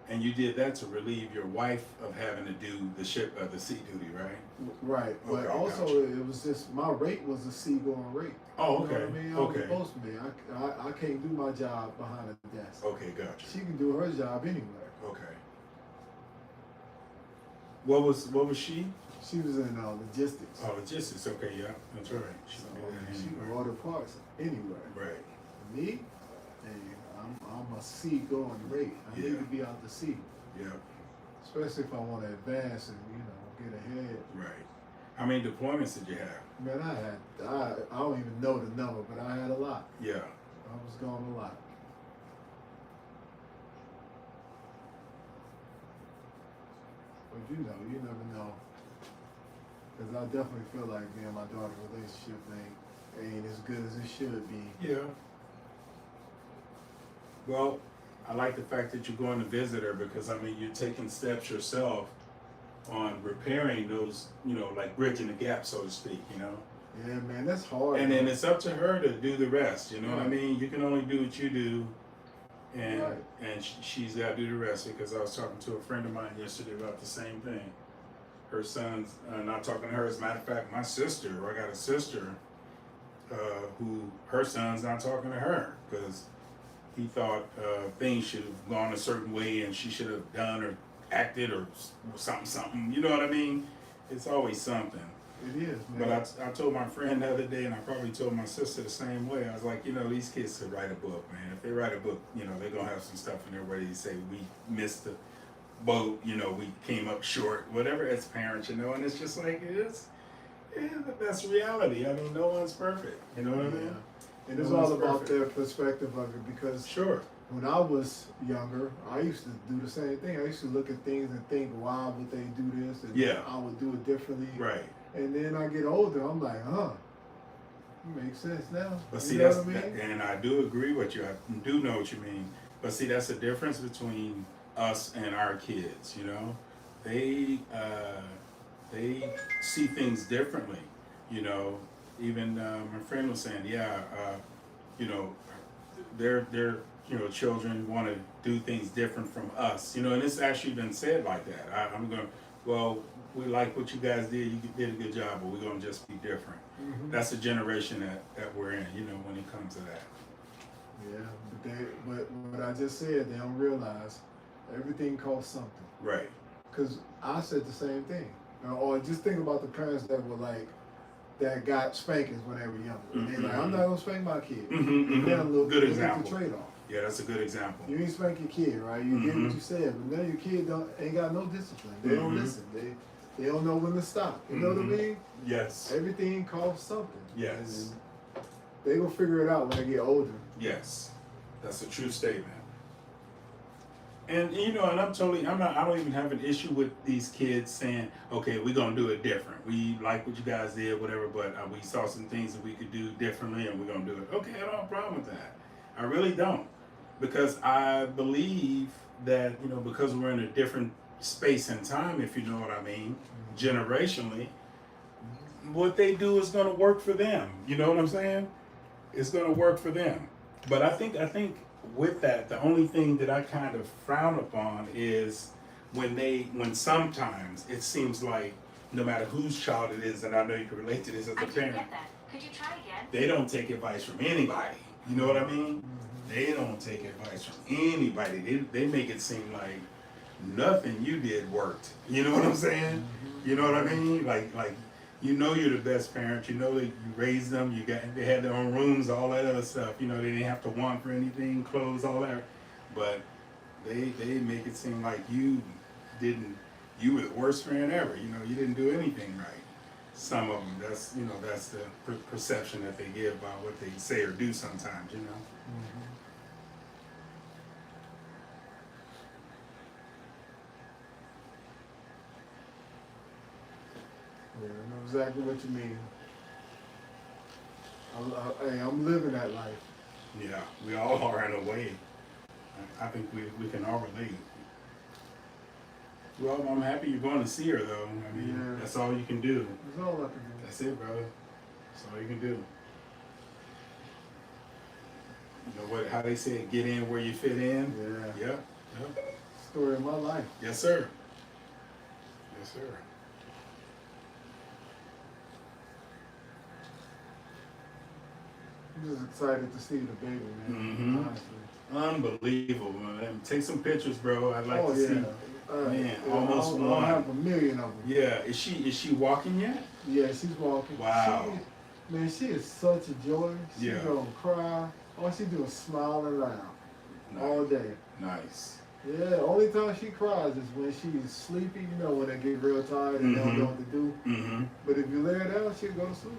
And you did that to relieve your wife of having to do the sea duty, right? Right. But Okay, also, gotcha. it was just my rate was a seagoing rate. Oh, You know okay. what I mean? I Okay. was supposed to be. I can't do my job behind a desk. Okay, gotcha. She can do her job anywhere. Okay. What was she? She was in logistics. Oh, logistics. Okay, yeah, that's right. She So, can do that she can anywhere. order parts anywhere. Right. Me, hey, I'm a sea-going rate. I need Yeah. to be out to sea, Yeah. especially if I want to advance and get ahead. Right. How many deployments did you have? Man, I don't even know the number, but I had a lot. Yeah. I was gone a lot. But you never know. Because I definitely feel like me and my daughter's relationship ain't as good as it should be. Yeah. Well, I like the fact that you're going to visit her because I mean you're taking steps yourself on repairing those, like bridging the gap, so to speak, Yeah, man, that's hard. And then it's up to her to do the rest, you know what I Right. mean? You can only do what you do, and Right. and she's got to do the rest because I was talking to a friend of mine yesterday about the same thing. Her son's not talking to her. As a matter of fact, my sister, I got a sister who her son's not talking to her because he thought things should have gone a certain way and she should have done or acted or something. You know what I mean? It's always something. It is, man. But I told my friend the other day, and I probably told my sister the same way. I was like, these kids could write a book, man. If they write a book, they're gonna have some stuff in there where they say we missed the boat, we came up short, whatever. As parents, and it's just like that's reality. I mean, no one's perfect. You know what I mean? And it's No all one's about perfect. their perspective of it because Sure. when I was younger, I used to do the same thing. I used to look at things and think, why would they do this? And Yeah. I would do it differently. Right. And then I get older, I'm like, it makes sense now. But see, you know that's what I mean? and I do agree with you. I do know what you mean. But see, that's the difference between us and our kids. They see things differently. Even my friend was saying, their children want to do things different from us. And it's actually been said like that. I'm going, well, we like what you guys did. You did a good job, but we're going to just be different. Mhm. That's the generation that we're in, when it comes to that. Yeah, but what I just said, they don't realize everything costs something. Right. Because I said the same thing. Or just think about the parents that that got spankings when they were younger. And they're like, I'm not going to spank my kid. Mm-hmm, Then look, good look example. at the trade-off. Yeah, that's a good example. You ain't spank your kid, right? You did what you said, but now your kid ain't got no discipline. They don't listen. They don't know when to stop. You know what I mean? Yes. Everything costs something. Yes. And they gonna figure it out when they get older. Yes. That's a true statement. And and I don't even have an issue with these kids saying, okay, we're gonna do it different. We like what you guys did, whatever, but we saw some things that we could do differently and we're gonna do it. Okay, I don't have a problem with that. I really don't. Because I believe that, because we're in a different space and time, if you know what I mean, generationally, what they do is gonna work for them. You know what I'm saying? It's gonna work for them. But I think with that, the only thing that I kind of frown upon is when sometimes it seems like no matter whose child it is, and I know you can relate to this as a I didn't parent, get that. Could you try again? they don't take advice from anybody. You know what I mean? They don't take advice from anybody. They make it seem like nothing you did worked. You know what I'm saying? You know what I mean? Like you're the best parent. You know that you raised them. They had their own rooms, all that other stuff. They didn't have to want for anything, clothes, all that. But they make it seem like you were the worst parent ever. You didn't do anything right. Some of them, that's the perception that they give about what they say or do sometimes. Yeah, I know exactly what you mean. I'm living that life. Yeah, we all are in a way. I think we can all relate. Well, I'm happy you're going to see her, though. I mean, Yeah. that's all you can do. That's all I can do. That's it, brother. That's all you can do. You know what? How they say, get in where you fit in. Yeah. Yeah. Story of my life. Yes, sir. Yes, sir. I'm just excited to see the baby, man. Mhm. Honestly. Unbelievable, man. Take some pictures, bro. I'd like to see. Man, yeah, almost I'll one. have a million of them. Yeah. Is she walking yet? Yeah, she's walking. Wow. She is such a joy. She Yeah. don't cry. All she do is smile and laugh Nice. all day. Nice. Yeah, the only time she cries is when she's sleepy, you know, when they get real tired and they don't know what to do. Mm-hmm. But if you lay her down, she'll go to sleep.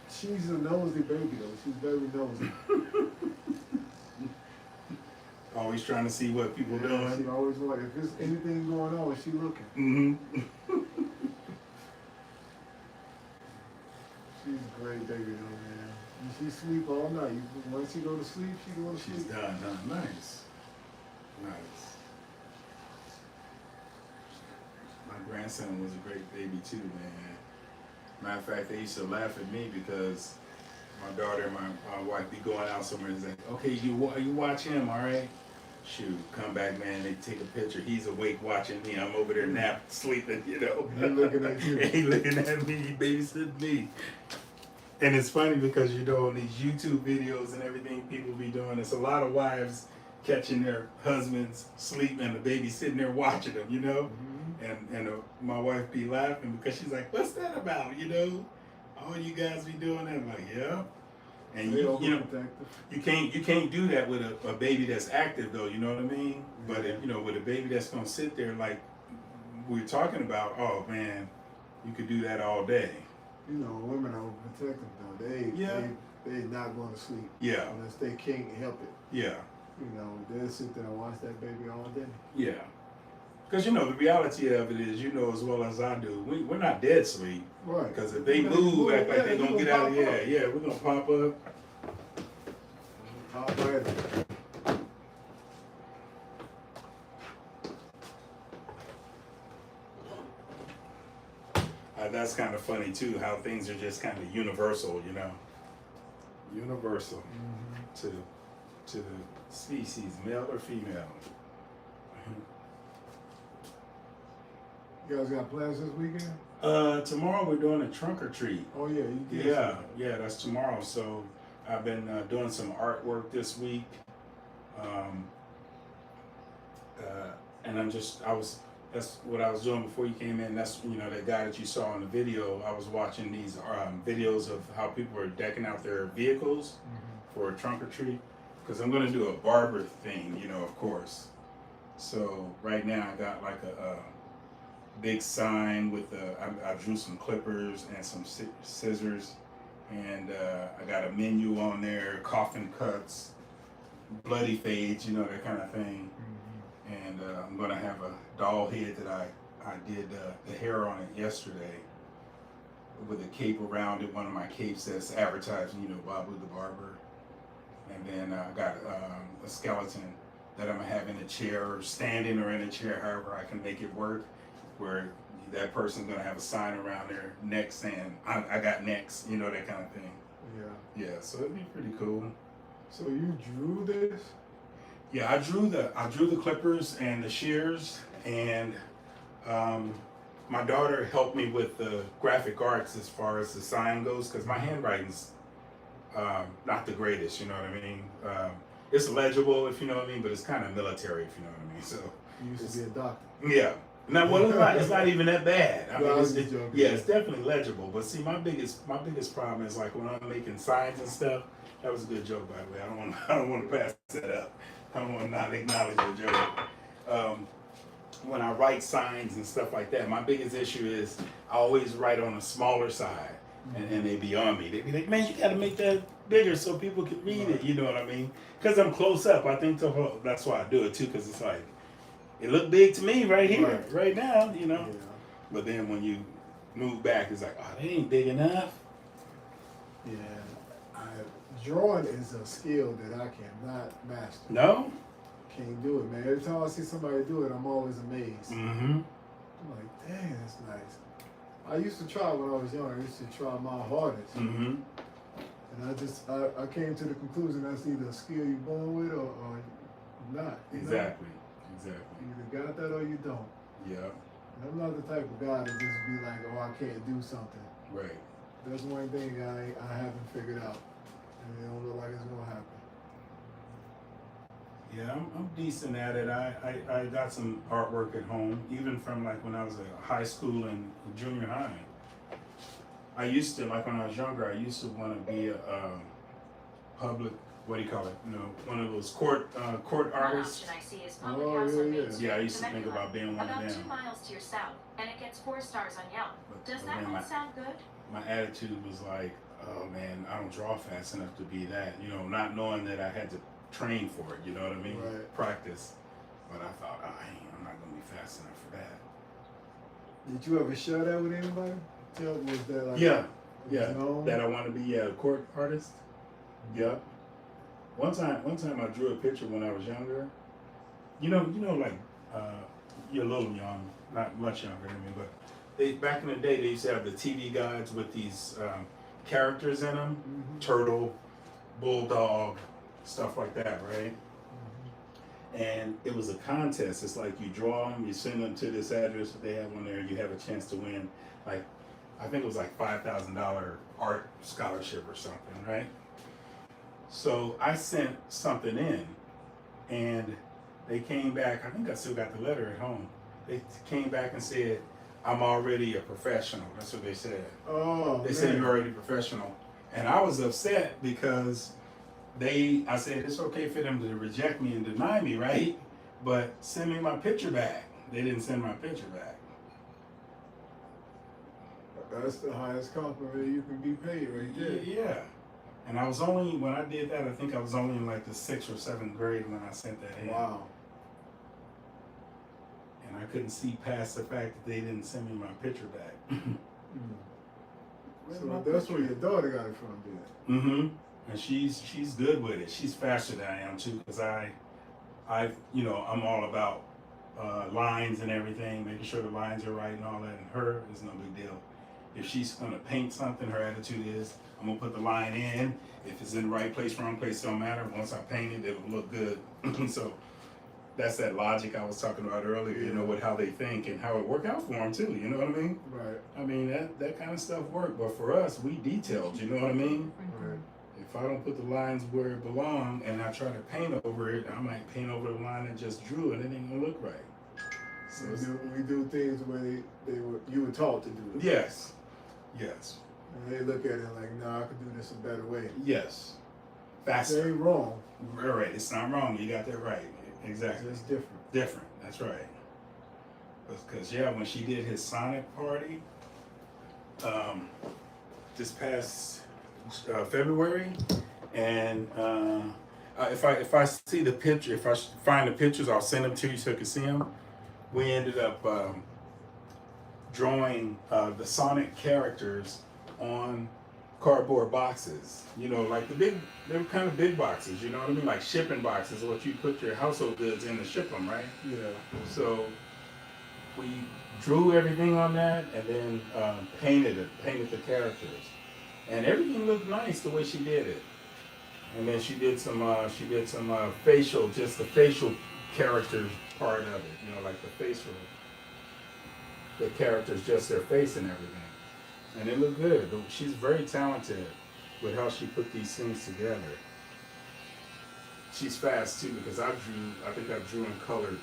She's a nosy baby though. She's very nosy. Always trying to see what people She doing. always like, if there's anything going on, she looking. Mm-hmm. She's a great baby though, man. And she sleep all night. Once she go to sleep, she go to She's sleep. done. Nice. Nice. My grandson was a great baby too, man. Matter of fact, they used to laugh at me because my daughter and my wife be going out somewhere and say, okay, you watch him, all right? Shoot, come back, man, they take a picture. He's awake watching me. I'm over there napped, sleeping, you know. He looking at you. He looking at me, he babysitting me. And it's funny because, you know, on these YouTube videos and everything people be doing, it's a lot of wives catching their husbands sleep and the baby sitting there watching them, you know? And my wife be laughing because she's like, what's that about, you know? All you guys be doing that? I'm like, yeah. And you know, you can't do that with a baby that's active though, you know what I mean? But if, you know, with a baby that's gonna sit there like we're talking about, oh man, you could do that all day. You know, women are protective though. They not going to sleep. Yeah. Unless they can't help it. Yeah. You know, they'll sit there and watch that baby all day. Yeah. Because, you know, the reality of it is, you know as well as I do, we're not dead sleep. Right. Because if they move, act like they're going to get out of here. Yeah, we're going to pop up. Pop right in. That's kind of funny, too, how things are just kind of universal, you know. Universal to the species, male or female. You guys got plans this weekend? Tomorrow we're doing a trunk or treat. Oh yeah, you did. Yeah, that's tomorrow. So I've been doing some artwork this week, and that's what I was doing before you came in. That's, you know, that guy that you saw in the video. I was watching these videos of how people are decking out their vehicles for a trunk or treat, because I'm gonna do a barber thing, you know, of course. So right now I got like a big sign with I drew some clippers and some scissors, and I got a menu on there, coffin cuts, bloody fades, you know, that kind of thing. And I'm gonna have a doll head that I did the hair on it yesterday with a cape around it, one of my capes that's advertising, you know, Babu the barber. And then I got a skeleton that I'm gonna have in a chair, or standing or in a chair, however I can make it work, where that person's gonna have a sign around their neck saying, I got next, you know, that kind of thing. Yeah. Yeah, so it'd be pretty cool. So you drew this? Yeah, I drew the clippers and the shears, and my daughter helped me with the graphic arts as far as the sign goes, because my handwriting's not the greatest, you know what I mean? It's legible, if you know what I mean, but it's kind of military, if you know what I mean. So You used to be a doctor. yeah. Now, well, it's not even that bad. I mean, was it's joking. yeah, it's definitely legible. But see, my biggest problem is like when I'm making signs and stuff. That was a good joke, by the way. I don't want to pass that up. I don't want to not acknowledge the joke. When I write signs and stuff like that, my biggest issue is I always write on a smaller side, and they be on me. They be like, man, you got to make that bigger so people can read it. You know what I mean? Because I'm close up. I think that's why I do it too. Because it's like, it looked big to me right here, right now. You know. Yeah. But then when you move back, it's like, oh, that ain't big enough. Yeah, drawing is a skill that I cannot master. No? Can't do it, man. Every time I see somebody do it, I'm always amazed. Mm-hmm. I'm like, dang, that's nice. I used to try when I was young. I used to try my hardest. Mm-hmm. And I came to the conclusion that's either a skill you're born with or not. You know? Exactly. Exactly. You either got that or you don't. Yeah. And I'm not the type of guy to just be like, oh, I can't do something. Right. That's one thing I haven't figured out. And it don't look like it's going to happen. Yeah, I'm decent at it. I got some artwork at home, even from like when I was in high school and junior high. I used to, like when I was younger, I used to want to be a public, what do you call it? You know, one of those court artists. One option I see is public Oh, house yeah, on yeah. Main Street, Yeah, I used to think Temecula. about being one of About 2 them. miles to your south, and it gets 4 stars on Yelp. Does But that then all sound good? my attitude was like, oh man, I don't draw fast enough to be that. You know, not knowing that I had to train for it. You know what I mean? Right. Practice. But I thought, I'm not gonna be fast enough for that. Did you ever share that with anybody? Was that like Yeah. known? That I want to be a court artist. Yeah. One time I drew a picture when I was younger. You know, like you're a little young, not much younger than me, but back in the day they used to have the TV guides with these characters in them, turtle, bulldog, stuff like that, right? And it was a contest. It's like you draw them, you send them to this address that they have on there, and you have a chance to win. Like, I think it was like $5,000 art scholarship or something, right? So I sent something in, and they came back. I think I still got the letter at home. They came back and said, I'm already a professional. That's what they said. Oh, They said you're already professional. And I was upset because I said it's okay for them to reject me and deny me, right? But send me my picture back. They didn't send my picture back. That's the highest compliment you can be paid right there. Yeah. And I was only, when I did that, I think I was only in like the 6th or 7th grade when I sent that in. Wow. And I couldn't see past the fact that they didn't send me my picture back. So that's where your daughter got it from, then. Mm-hmm. And she's good with it. She's faster than I am too, because I'm all about lines and everything, making sure the lines are right and all that. And her is no big deal. If she's gonna paint something, her attitude is, I'm gonna put the line in. If it's in the right place, wrong place, don't matter. Once I paint it, it'll look good. So that's that logic I was talking about earlier, you know, with how they think and how it worked out for them too, you know what I mean? Right. I mean, that kind of stuff worked, but for us, we detailed, you know what I mean? Right. If I don't put the lines where it belong and I try to paint over it, I might paint over the line I just drew and it ain't gonna look right. So We do things where you were taught to do it. yes. And they look at it like, no, I could do this a better way. Yes. They Faster. ain't wrong. Right, it's not wrong. You got that right. Exactly. It's different. Different. That's right. Because when she did his Sonic party, this past February, and if I see the picture, if I find the pictures, I'll send them to you so you can see them. We ended up drawing the Sonic characters on cardboard boxes, you know, like they were kind of big boxes, you know what I mean, like shipping boxes, what you put your household goods in to ship them, right? Yeah. So we drew everything on that and then painted the characters, and everything looked nice the way she did it. And then she did some facial, just the facial characters part of it, you know, like the characters, just their face and everything. And it looked good. She's very talented with how she put these things together. She's fast too, because I think I drew and colored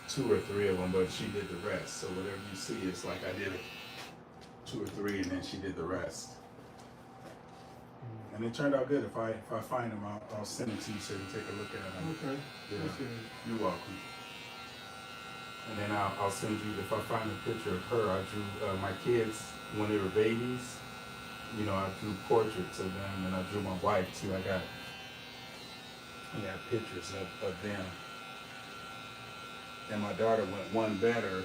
2 or 3 of them, but she did the rest. So whatever you see, it's like I did 2 or 3 and then she did the rest. And it turned out good. If I find them, I'll send them to you so you can take a look at them. Okay. Yeah. Okay. You're welcome. And then I'll send you, if I find a picture of her, I drew my kids when they were babies. You know, I drew portraits of them, and I drew my wife too. I got pictures of them. And my daughter went one better.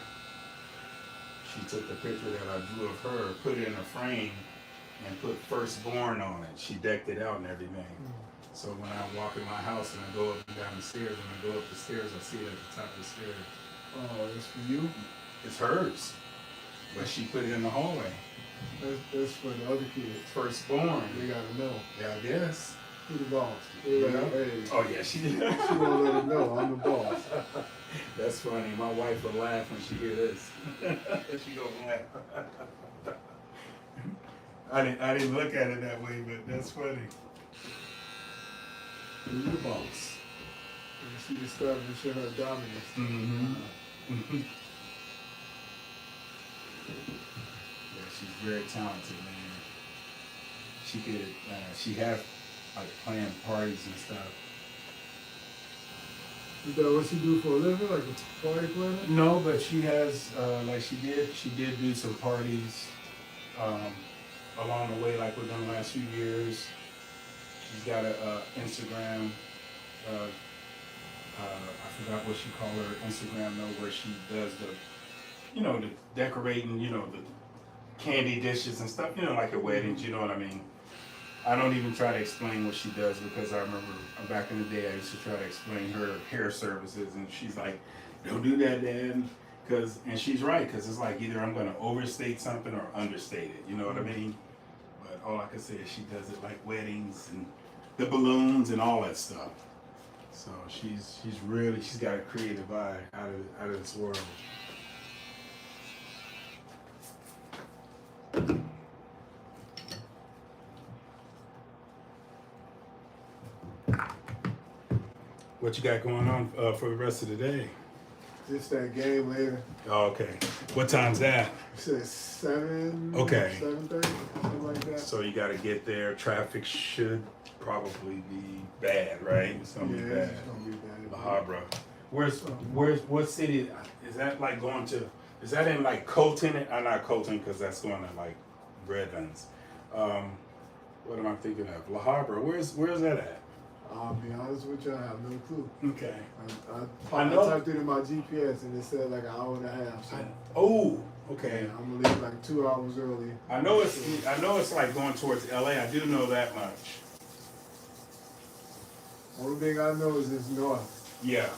She took the picture that I drew of her, put it in a frame, and put firstborn on it. She decked it out and everything. So when I walk in my house and I go up and down the stairs, when I go up the stairs, I see it at the top of the stairs. Oh, it's for you? It's hers, but she put it in the hallway. That's for the other kids. Firstborn. They gotta know. Yeah, I guess. Who the boss? Yeah. Like, hey, Oh yeah, she did. she gonna let them know I'm the boss. That's funny. My wife will laugh when she hear this. She gonna laugh. I didn't look at it that way, but that's funny. Who's the boss? And she establishing her dominance. Mm-hmm. Yeah, she's very talented, man. She could, she have like planned parties and stuff. Is that what she do for a living, like a party planner? No, but she has, like she did do some parties along the way, like within the last few years. She's got a Instagram, I forgot what she called her Instagram though, where she does the, the decorating, the candy dishes and stuff, like at weddings, you know what I mean? I don't even try to explain what she does because I remember back in the day I used to try to explain her hair services and she's like, don't do that, Dad. And she's right, because it's like either I'm going to overstate something or understate it, you know what I mean? But all I can say is she does it like weddings and the balloons and all that stuff. So she's got a creative eye out of this world. What you got going on for the rest of the day? Just that game later. Oh, okay. What time's that? It says 7. Okay. 7:30, something like that. So you got to get there. Traffic should probably be bad, right? It's gonna be bad. It's gonna be bad. La Habra. What city is that? Like going to? Is that in like Colton? Not Colton because that's going to like Redlands. What am I thinking of? La Habra. Where's that at? I'll be honest with you, I have no clue. Okay. I typed it in my GPS and it said like an hour and a half. So okay. yeah, I'm gonna leave like 2 hours early. I know it's like going towards LA. I do know that much. Only thing I know is it's north. Yeah.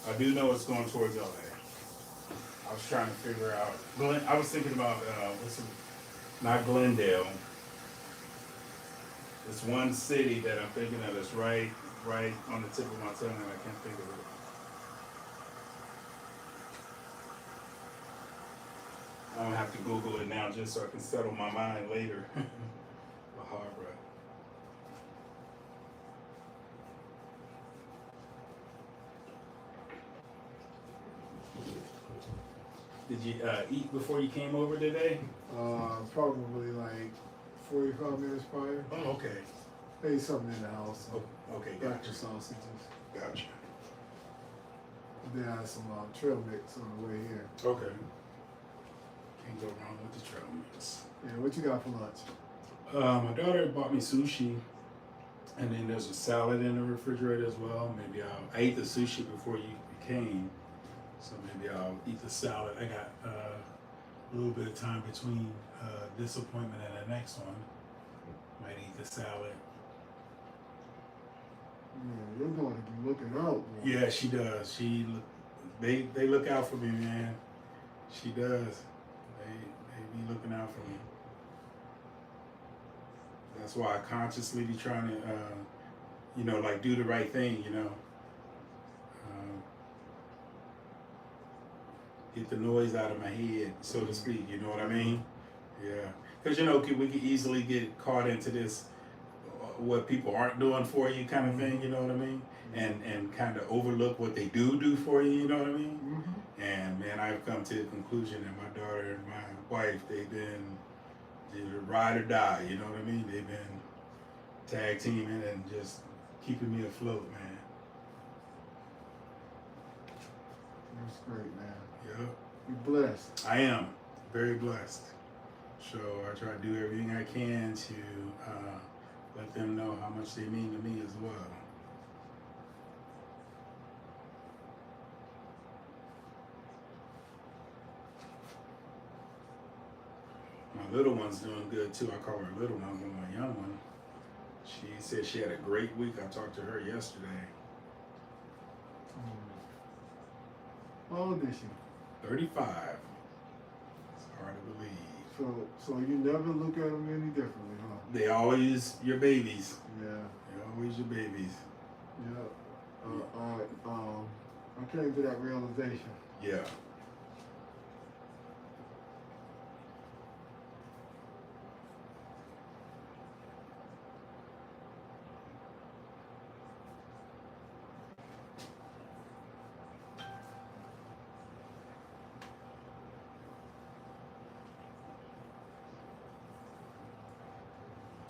I do know it's going towards LA. I was trying to figure out. I was thinking about not Glendale. It's one city that I'm thinking of that's right on the tip of my tongue and I can't think of it. I'm gonna have to Google it now just so I can settle my mind later. La Habra. Did you eat before you came over today? Probably like 45 minutes prior. Oh, okay. Ate something in the house. Oh, okay, Breakfast gotcha. sausages. Gotcha. Then I had some trail mix on the way here. Okay. Can't go wrong with the trail mix. Yeah, what you got for lunch? My daughter bought me sushi, and then there's a salad in the refrigerator as well. Maybe I ate the sushi before you came, so maybe I'll eat the salad. I got a little bit of time between this appointment and the next one. Might eat the salad. Yeah, you're going to be looking out. Man. Yeah, she does. They look out for me, man. She does. They be looking out for me. That's why I consciously be trying to, like do the right thing, get the noise out of my head, so to speak. You know what I mean? Yeah. Because we could easily get caught into this, what people aren't doing for you, kind of thing. You know what I mean? And kind of overlook what they do for you. You know what I mean? Mm-hmm. And man, I've come to the conclusion that my daughter and my wife, they've been ride or die. You know what I mean? They've been tag teaming and just keeping me afloat, man. That's great, man. Yep. You're blessed. I am very blessed. So I try to do everything I can to let them know how much they mean to me as well. My little one's doing good too. I call her little one, but my young one, she said she had a great week. I talked to her yesterday. How old is she? 35. It's hard to believe. So you never look at them any differently, huh? They always your babies. Yeah. They're always your babies. Yeah. I came to that realization. Yeah.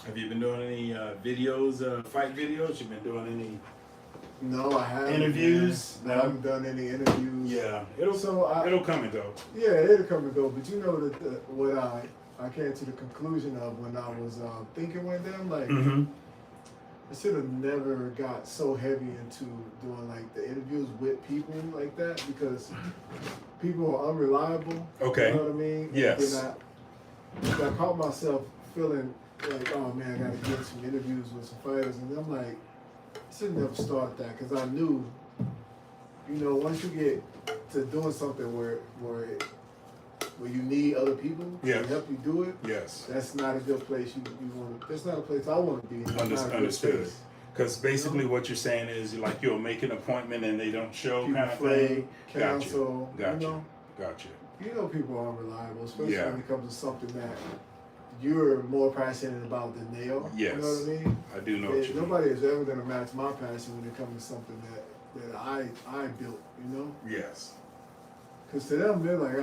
Have you been doing any videos, fight videos? You've been doing any No, I haven't. interviews? I haven't done any interviews. Yeah, it'll come and go. Yeah, it'll come and go. But you know that what I came to the conclusion of when I was thinking with them, like Mm-hmm. I should have never got so heavy into doing like the interviews with people like that because people are unreliable. Okay. You know what I mean? Yes. And I caught myself feeling like, oh man, I gotta get some interviews with some fighters, and I'm like, I should never start that because I knew, you know, once you get to doing something where you need other people Yeah. to help you do it, Yes. that's not a good place you want to. That's not a place I want to be. It's not a good Understood. place. Because basically what you're saying is like you'll make an appointment and they don't show People kind of play, thing. cancel, Gotcha. you know. Gotcha. You know people are unreliable, especially Yeah. when it comes to something that you're more passionate about than they are. Yes. You know what I mean? I do know what you mean. Nobody is ever going to match my passion when it comes to something that I built, you know? Yes. Because to them, they're like,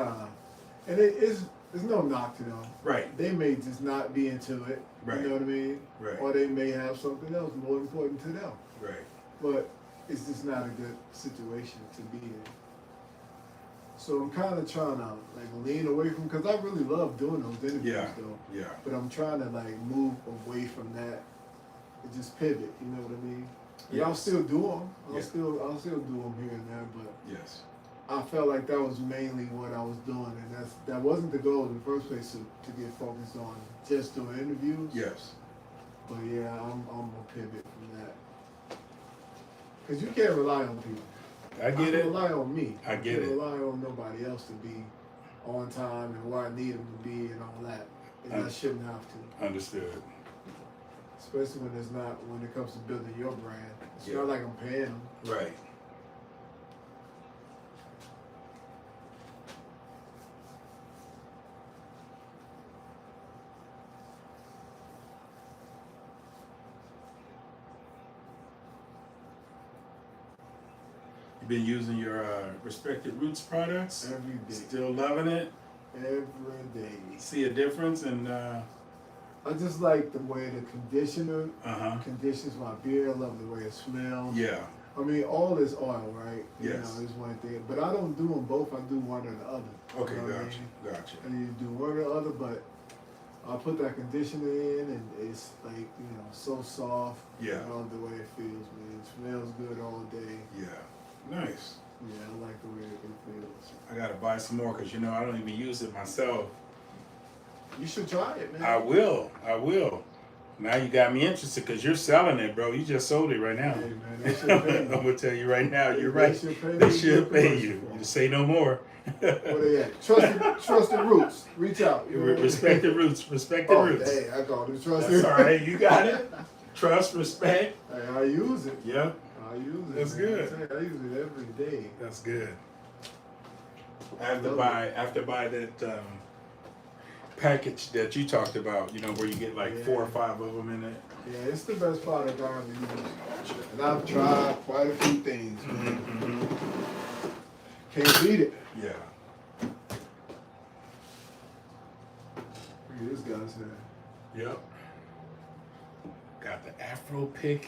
and it's no knock to them. Right. They may just not be into it, Right. you know what I mean? Right. Or they may have something else more important to them. Right. But it's just not a good situation to be in. So I'm kind of trying to like lean away from, because I really love doing those interviews Yeah. though. Yeah. But I'm trying to like move away from that and just pivot. You know what I mean? Yeah, I'll Yes. still do them. I'll Yeah. still do them here and there. But Yes. I felt like that was mainly what I was doing, and that wasn't the goal in the first place to get focused on just doing interviews. Yes. But yeah, I'm gonna pivot from that because you can't rely on people. I get can it. rely on me. I get can't it. rely on nobody else to be on time and where I need them to be and all that. And I shouldn't have to. Understood. Especially when it comes to building your brand. It's Yeah. not like I'm paying them. Right. You've been using your Respected Roots products? Every day. Still loving it? Every day. See a difference in I just like the way the conditioner conditions my beard. I love the way it smells. Yeah. I mean, all this oil, right? Yes. You know, is one thing. But I don't do them both. I do one or the other. Okay, You know what I gotcha. mean? Gotcha. I need to do one or the other, but I'll put that conditioner in, and it's like, you know, so soft. Yeah. I love the way it feels, man. It smells good all day. Yeah. Nice. Yeah, I like the way it feels. I gotta buy some more because I don't even use it myself. You should try it, man. I will. Now you got me interested because you're selling it, bro. You just sold it right now. Hey, man, they should pay I'm you. gonna tell you right now. You're They right. should pay They you. should Get pay the you. commercial. You say no more. Where they at? Trusted Roots. Reach out. You know what I mean? Respect the roots. Respect the Oh, roots. dang, I called it Trusted. That's all right. You got it. Trust, respect. Hey, I use it. Yep. I use it. That's man. good. I use it every day. That's good. I have to buy that package that you talked about. Where you get like 4 or 5 of them in it. Yeah, it's the best product I ever used. And I've tried quite a few things, man. Can't beat it. Yeah. Look at this guy's hair. Yep. Got the Afro pick.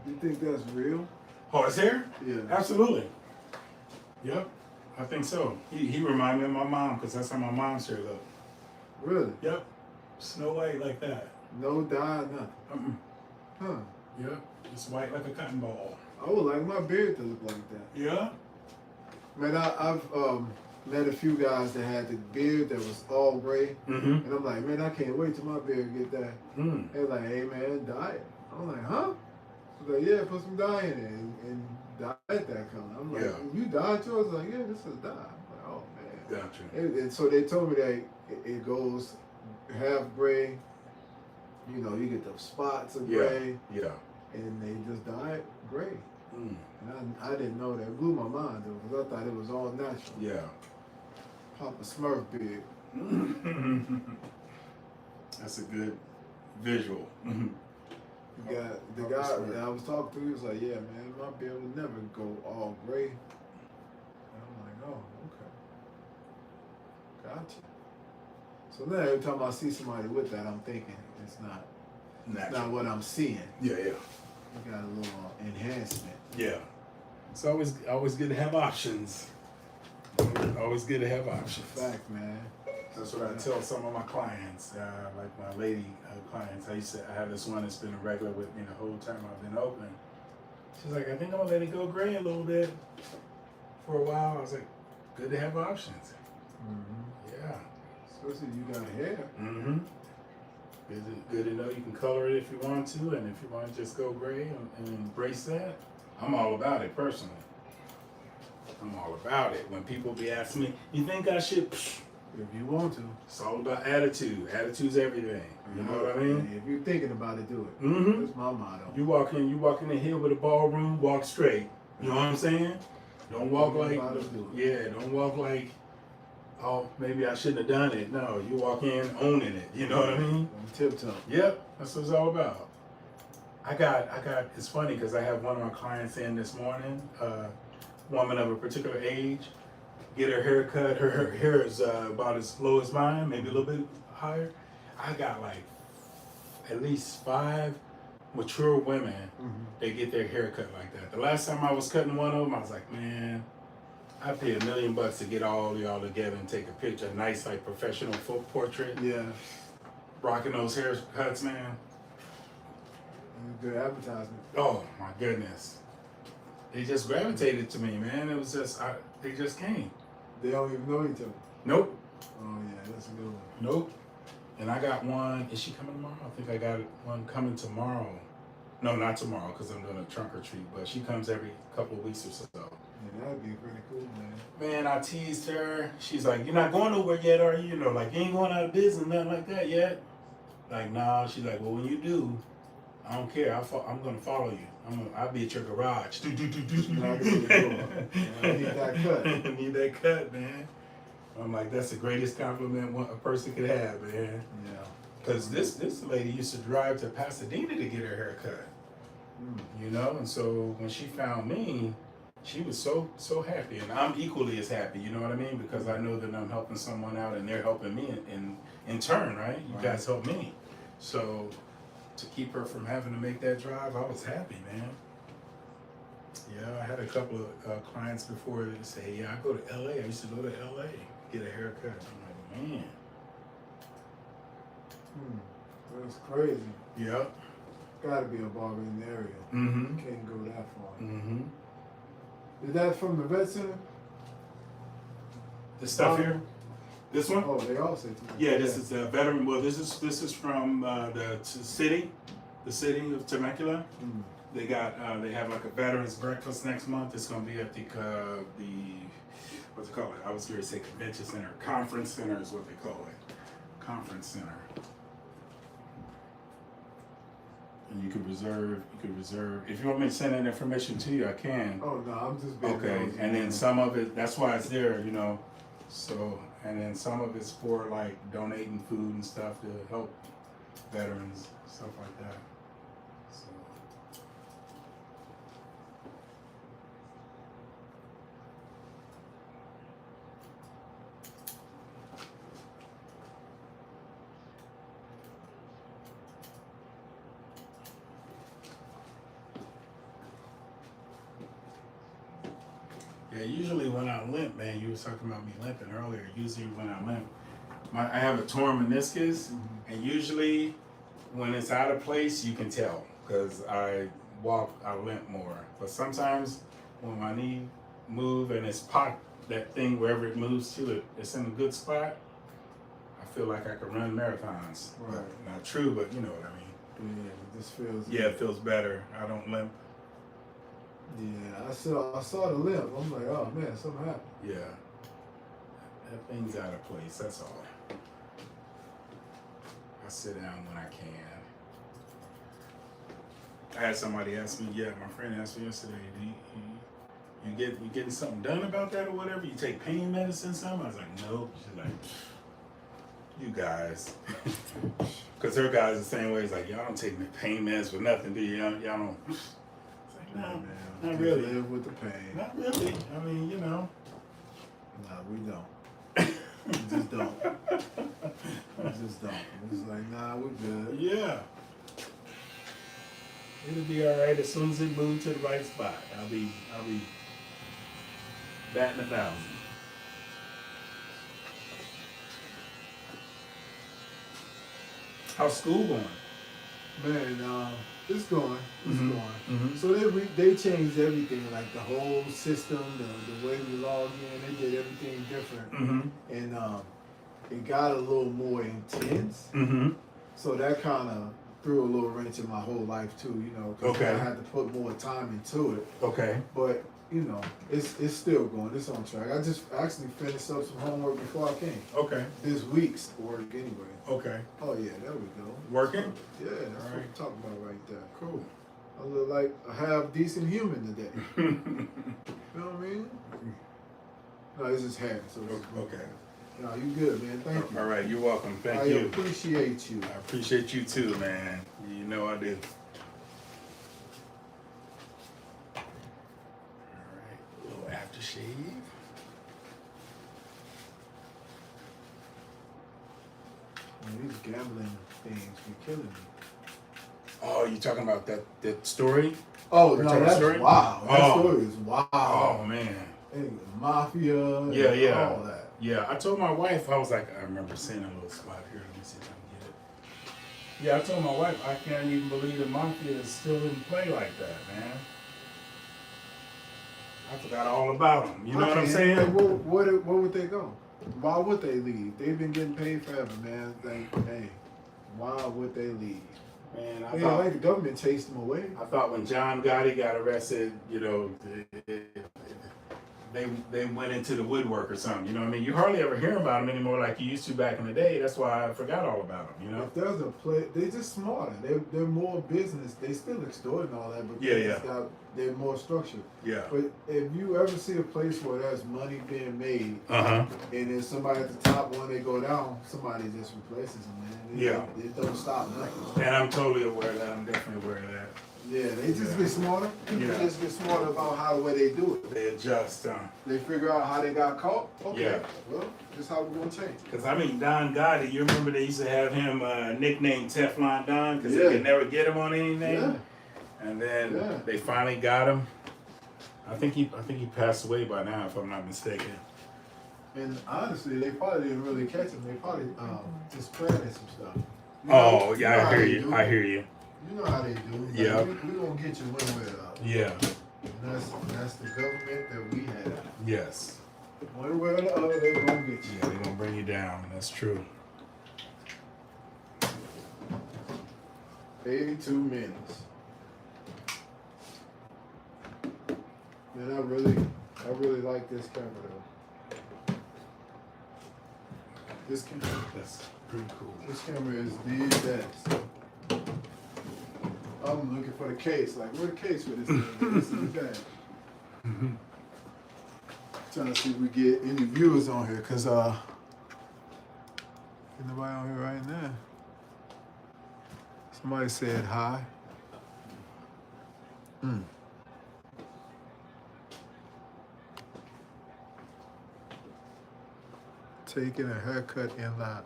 You think that's real? Oh, his hair? Yeah. Absolutely. Yep. I think so. He reminded me of my mom because that's how my mom's hair looked. Really? Yep. Snow White like that. No dye, nothing. Huh. Yep. It's white like a cotton ball. I would like my beard to look like that. Yeah. Man, met a few guys that had the beard that was all gray, and I'm like, man, I can't wait till my beard get that. They're like, hey man, dye it. I'm like, huh? They're like, yeah, put some dye in it and dye it that color. I'm like, you dyed yours? Like, yeah, this is dye. I'm like, oh man. Gotcha. And so they told me that it goes half gray. You know, you get the spots of gray. Yeah. And they just dye it gray. And I didn't know that. It blew my mind though, because I thought it was all natural. Yeah. Papa Smurf beard. That's a good visual. The guy that I was talking to, he was like, yeah, man, my beard would never go all gray. And I'm like, oh, okay. Gotcha. So now every time I see somebody with that, I'm thinking it's not what I'm seeing. Yeah. We got a little enhancement. Yeah. It's always good to have options. Always good to have options. Fact, man. That's what I tell some of my clients, like my lady clients. I have this one that's been a regular with me the whole time I've been open. She's like, I think I'm gonna let it go gray a little bit for a while. I was like, good to have options. Yeah. Especially you got hair. Good to know you can color it if you want to, and if you want to just go gray and embrace that, I'm all about it personally. I'm all about it. When people be asking me, you think I should? If you want to. It's all about attitude. Attitude's everything. You know what I mean? If you're thinking about it, do it. That's my motto. You walk in the here with a ballroom, walk straight. You know what I'm saying? Don't walk like, don't walk like, oh, maybe I shouldn't have done it. No, you walk in owning it. You know what I mean? On tiptoe. Yep, that's what it's all about. It's funny because I have one of my clients in this morning, woman of a particular age, get her hair cut. Her hair is about as low as mine, maybe a little bit higher. I got like at least 5 mature women that get their hair cut like that. The last time I was cutting one of them, I was like, man, I pay $1 million to get all y'all together and take a picture, a nice like professional folk portrait. Yeah. Rocking those haircuts, man. Good advertisement. Oh my goodness. They just gravitated to me, man. It was just, they just came. They don't even know each other. Nope. Oh yeah, that's a good one. Nope. And I got one, is she coming tomorrow? I think I got one coming tomorrow. No, not tomorrow, because I'm doing a trunk or treat, but she comes every couple of weeks or so. Yeah, that'd be pretty cool, man. Man, I teased her. She's like, you're not going nowhere yet, are you? You know, like, you ain't going out of business, nothing like that yet. Like, nah. She's like, well, when you do, I don't care. I'm going to follow you. I'll be at your garage. I need that cut. I need that cut, man. I'm like, that's the greatest compliment a person could have, man. Yeah. Because this lady used to drive to Pasadena to get her hair cut. You know? And so when she found me, she was so happy. And I'm equally as happy, you know what I mean? Because I know that I'm helping someone out and they're helping me in turn, right? You guys help me. So to keep her from having to make that drive, I was happy, man. Yeah, I had a couple of clients before that say, yeah, I go to LA. I used to go to LA, get a haircut. I'm like, man. That's crazy. Yep. Gotta be a barber in the area. Can't go that far. Is that from the vet center? The stuff here? This one? Oh, they all say. Yeah, this is a veteran. Well, this is from the city of Temecula. They have like a veterans breakfast next month. It's gonna be at the what's it called? I was going to say convention center. Conference center is what they call it. Conference center. And you could reserve. If you want me to send that information to you, I can. Oh no, I'm just being okay. And then some of it, that's why it's there, you know. So, and then some of it's for like donating food and stuff to help veterans, stuff like that. So. Yeah, usually when I limp, man, you were talking about me limping earlier. Usually when I limp, I have a torn meniscus, and usually when it's out of place, you can tell because I limp more. But sometimes when my knee move and it's that thing, wherever it moves to, it's in a good spot, I feel like I could run marathons. Right. Not true, but you know what I mean. Yeah, it just feels. Yeah, it feels better. I don't limp. Yeah, I saw the limp. I'm like, oh man, something happened. Yeah. That thing's out of place, that's all. I sit down when I can. I had somebody ask me, my friend asked me yesterday, you getting something done about that or whatever? You take pain medicine, something? I was like, no. She's like, you guys. Because her guys the same way. It's like, y'all don't take pain meds for nothing, do you? Y'all don't. It's like, no, man, not just really. live with the pain. Not really. I mean, you know. Nah, we don't. We just don't. We just don't. It's just like, nah, we're good. Yeah. It'll be all right as soon as it moves to the right spot. I'll be batting 1,000. How's school going? Man, it's going. It's Mhm. going. Mhm. So they changed everything, like the whole system, the way we log in. They did everything different, Mm-hmm. and it got a little more intense. Mm-hmm. So that kind of threw a little wrench in my whole life too, you know, because Okay. I had to put more time into it. Okay. But you know, it's still going. It's on track. I just actually finished up some homework before I came. Okay. This week's work anyway. Okay. Oh yeah, there we go. Working? Yeah, that's what Alright. I'm talking about right there. Cool. I look like a half decent human today. You know what I mean? No, it's just hair. So it's Okay. No, you good, man. Thank you. All right. You're welcome. Thank I you. appreciate you. I appreciate you too, man. You know I do. All right. A little aftershave. Man, these gambling things be killing me. Oh, you talking about that story? Oh, We're no, talking that's story? wow. That Oh. story is wow. Oh man. Hey, mafia, and Yeah, yeah. all that. Yeah, I told my wife, I was like, I remember seeing a little spot here. Let me see if I can get it. Yeah, I told my wife, I can't even believe the mafia is still in play like that, man. I forgot all about them. You know what I'm Okay, saying? Like, where would they go? Why would they leave? They've been getting paid forever, man. Like, hey, why would they leave? Man, I thought like the government chased them away. I thought when John Gotti got arrested, you know, they went into the woodwork or something. You know what I mean? You hardly ever hear about them anymore like you used to back in the day. That's why I forgot all about them. You know? If there's a play, they're just smarter. They're more business. They still extort and all that, but they're more structured. Yeah. But if you ever see a place where there's money being made, Uh-huh. and then somebody at the top, when they go down, somebody just replaces them, man. It don't stop nothing. And I'm totally aware of that. I'm definitely aware of that. Yeah, they just get smarter. People just get smarter about how the way they do it. They adjust. They figure out how they got caught. Okay, Yeah. well, this is how we're gonna change. Because, I mean, Don Gotti, you remember they used to have him nicknamed Teflon Don because Yeah. they could never get him on anything? Yeah. And then Yeah. they finally got him. I think he passed away by now, if I'm not mistaken. And honestly, they probably didn't really catch him. They probably just planted some stuff. Oh, You yeah, know I how hear they you. do. I hear you. You know how they do. Like, Yeah. we gonna get you one way or the other. Yeah. That's the government that we have. Yes. One way or the other, they gonna get you. Yeah, they're going to bring you down. That's true. 82 minutes. Man, I really like this camera though. This camera. That's pretty cool. This camera is the best. I'm looking for the case. Like, where the case for this thing? This is bad. Trying to see if we get any viewers on here, cause ain't nobody on here right now. Somebody said hi. Taking a haircut in live.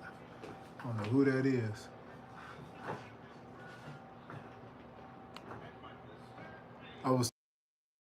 I don't know who that is. I was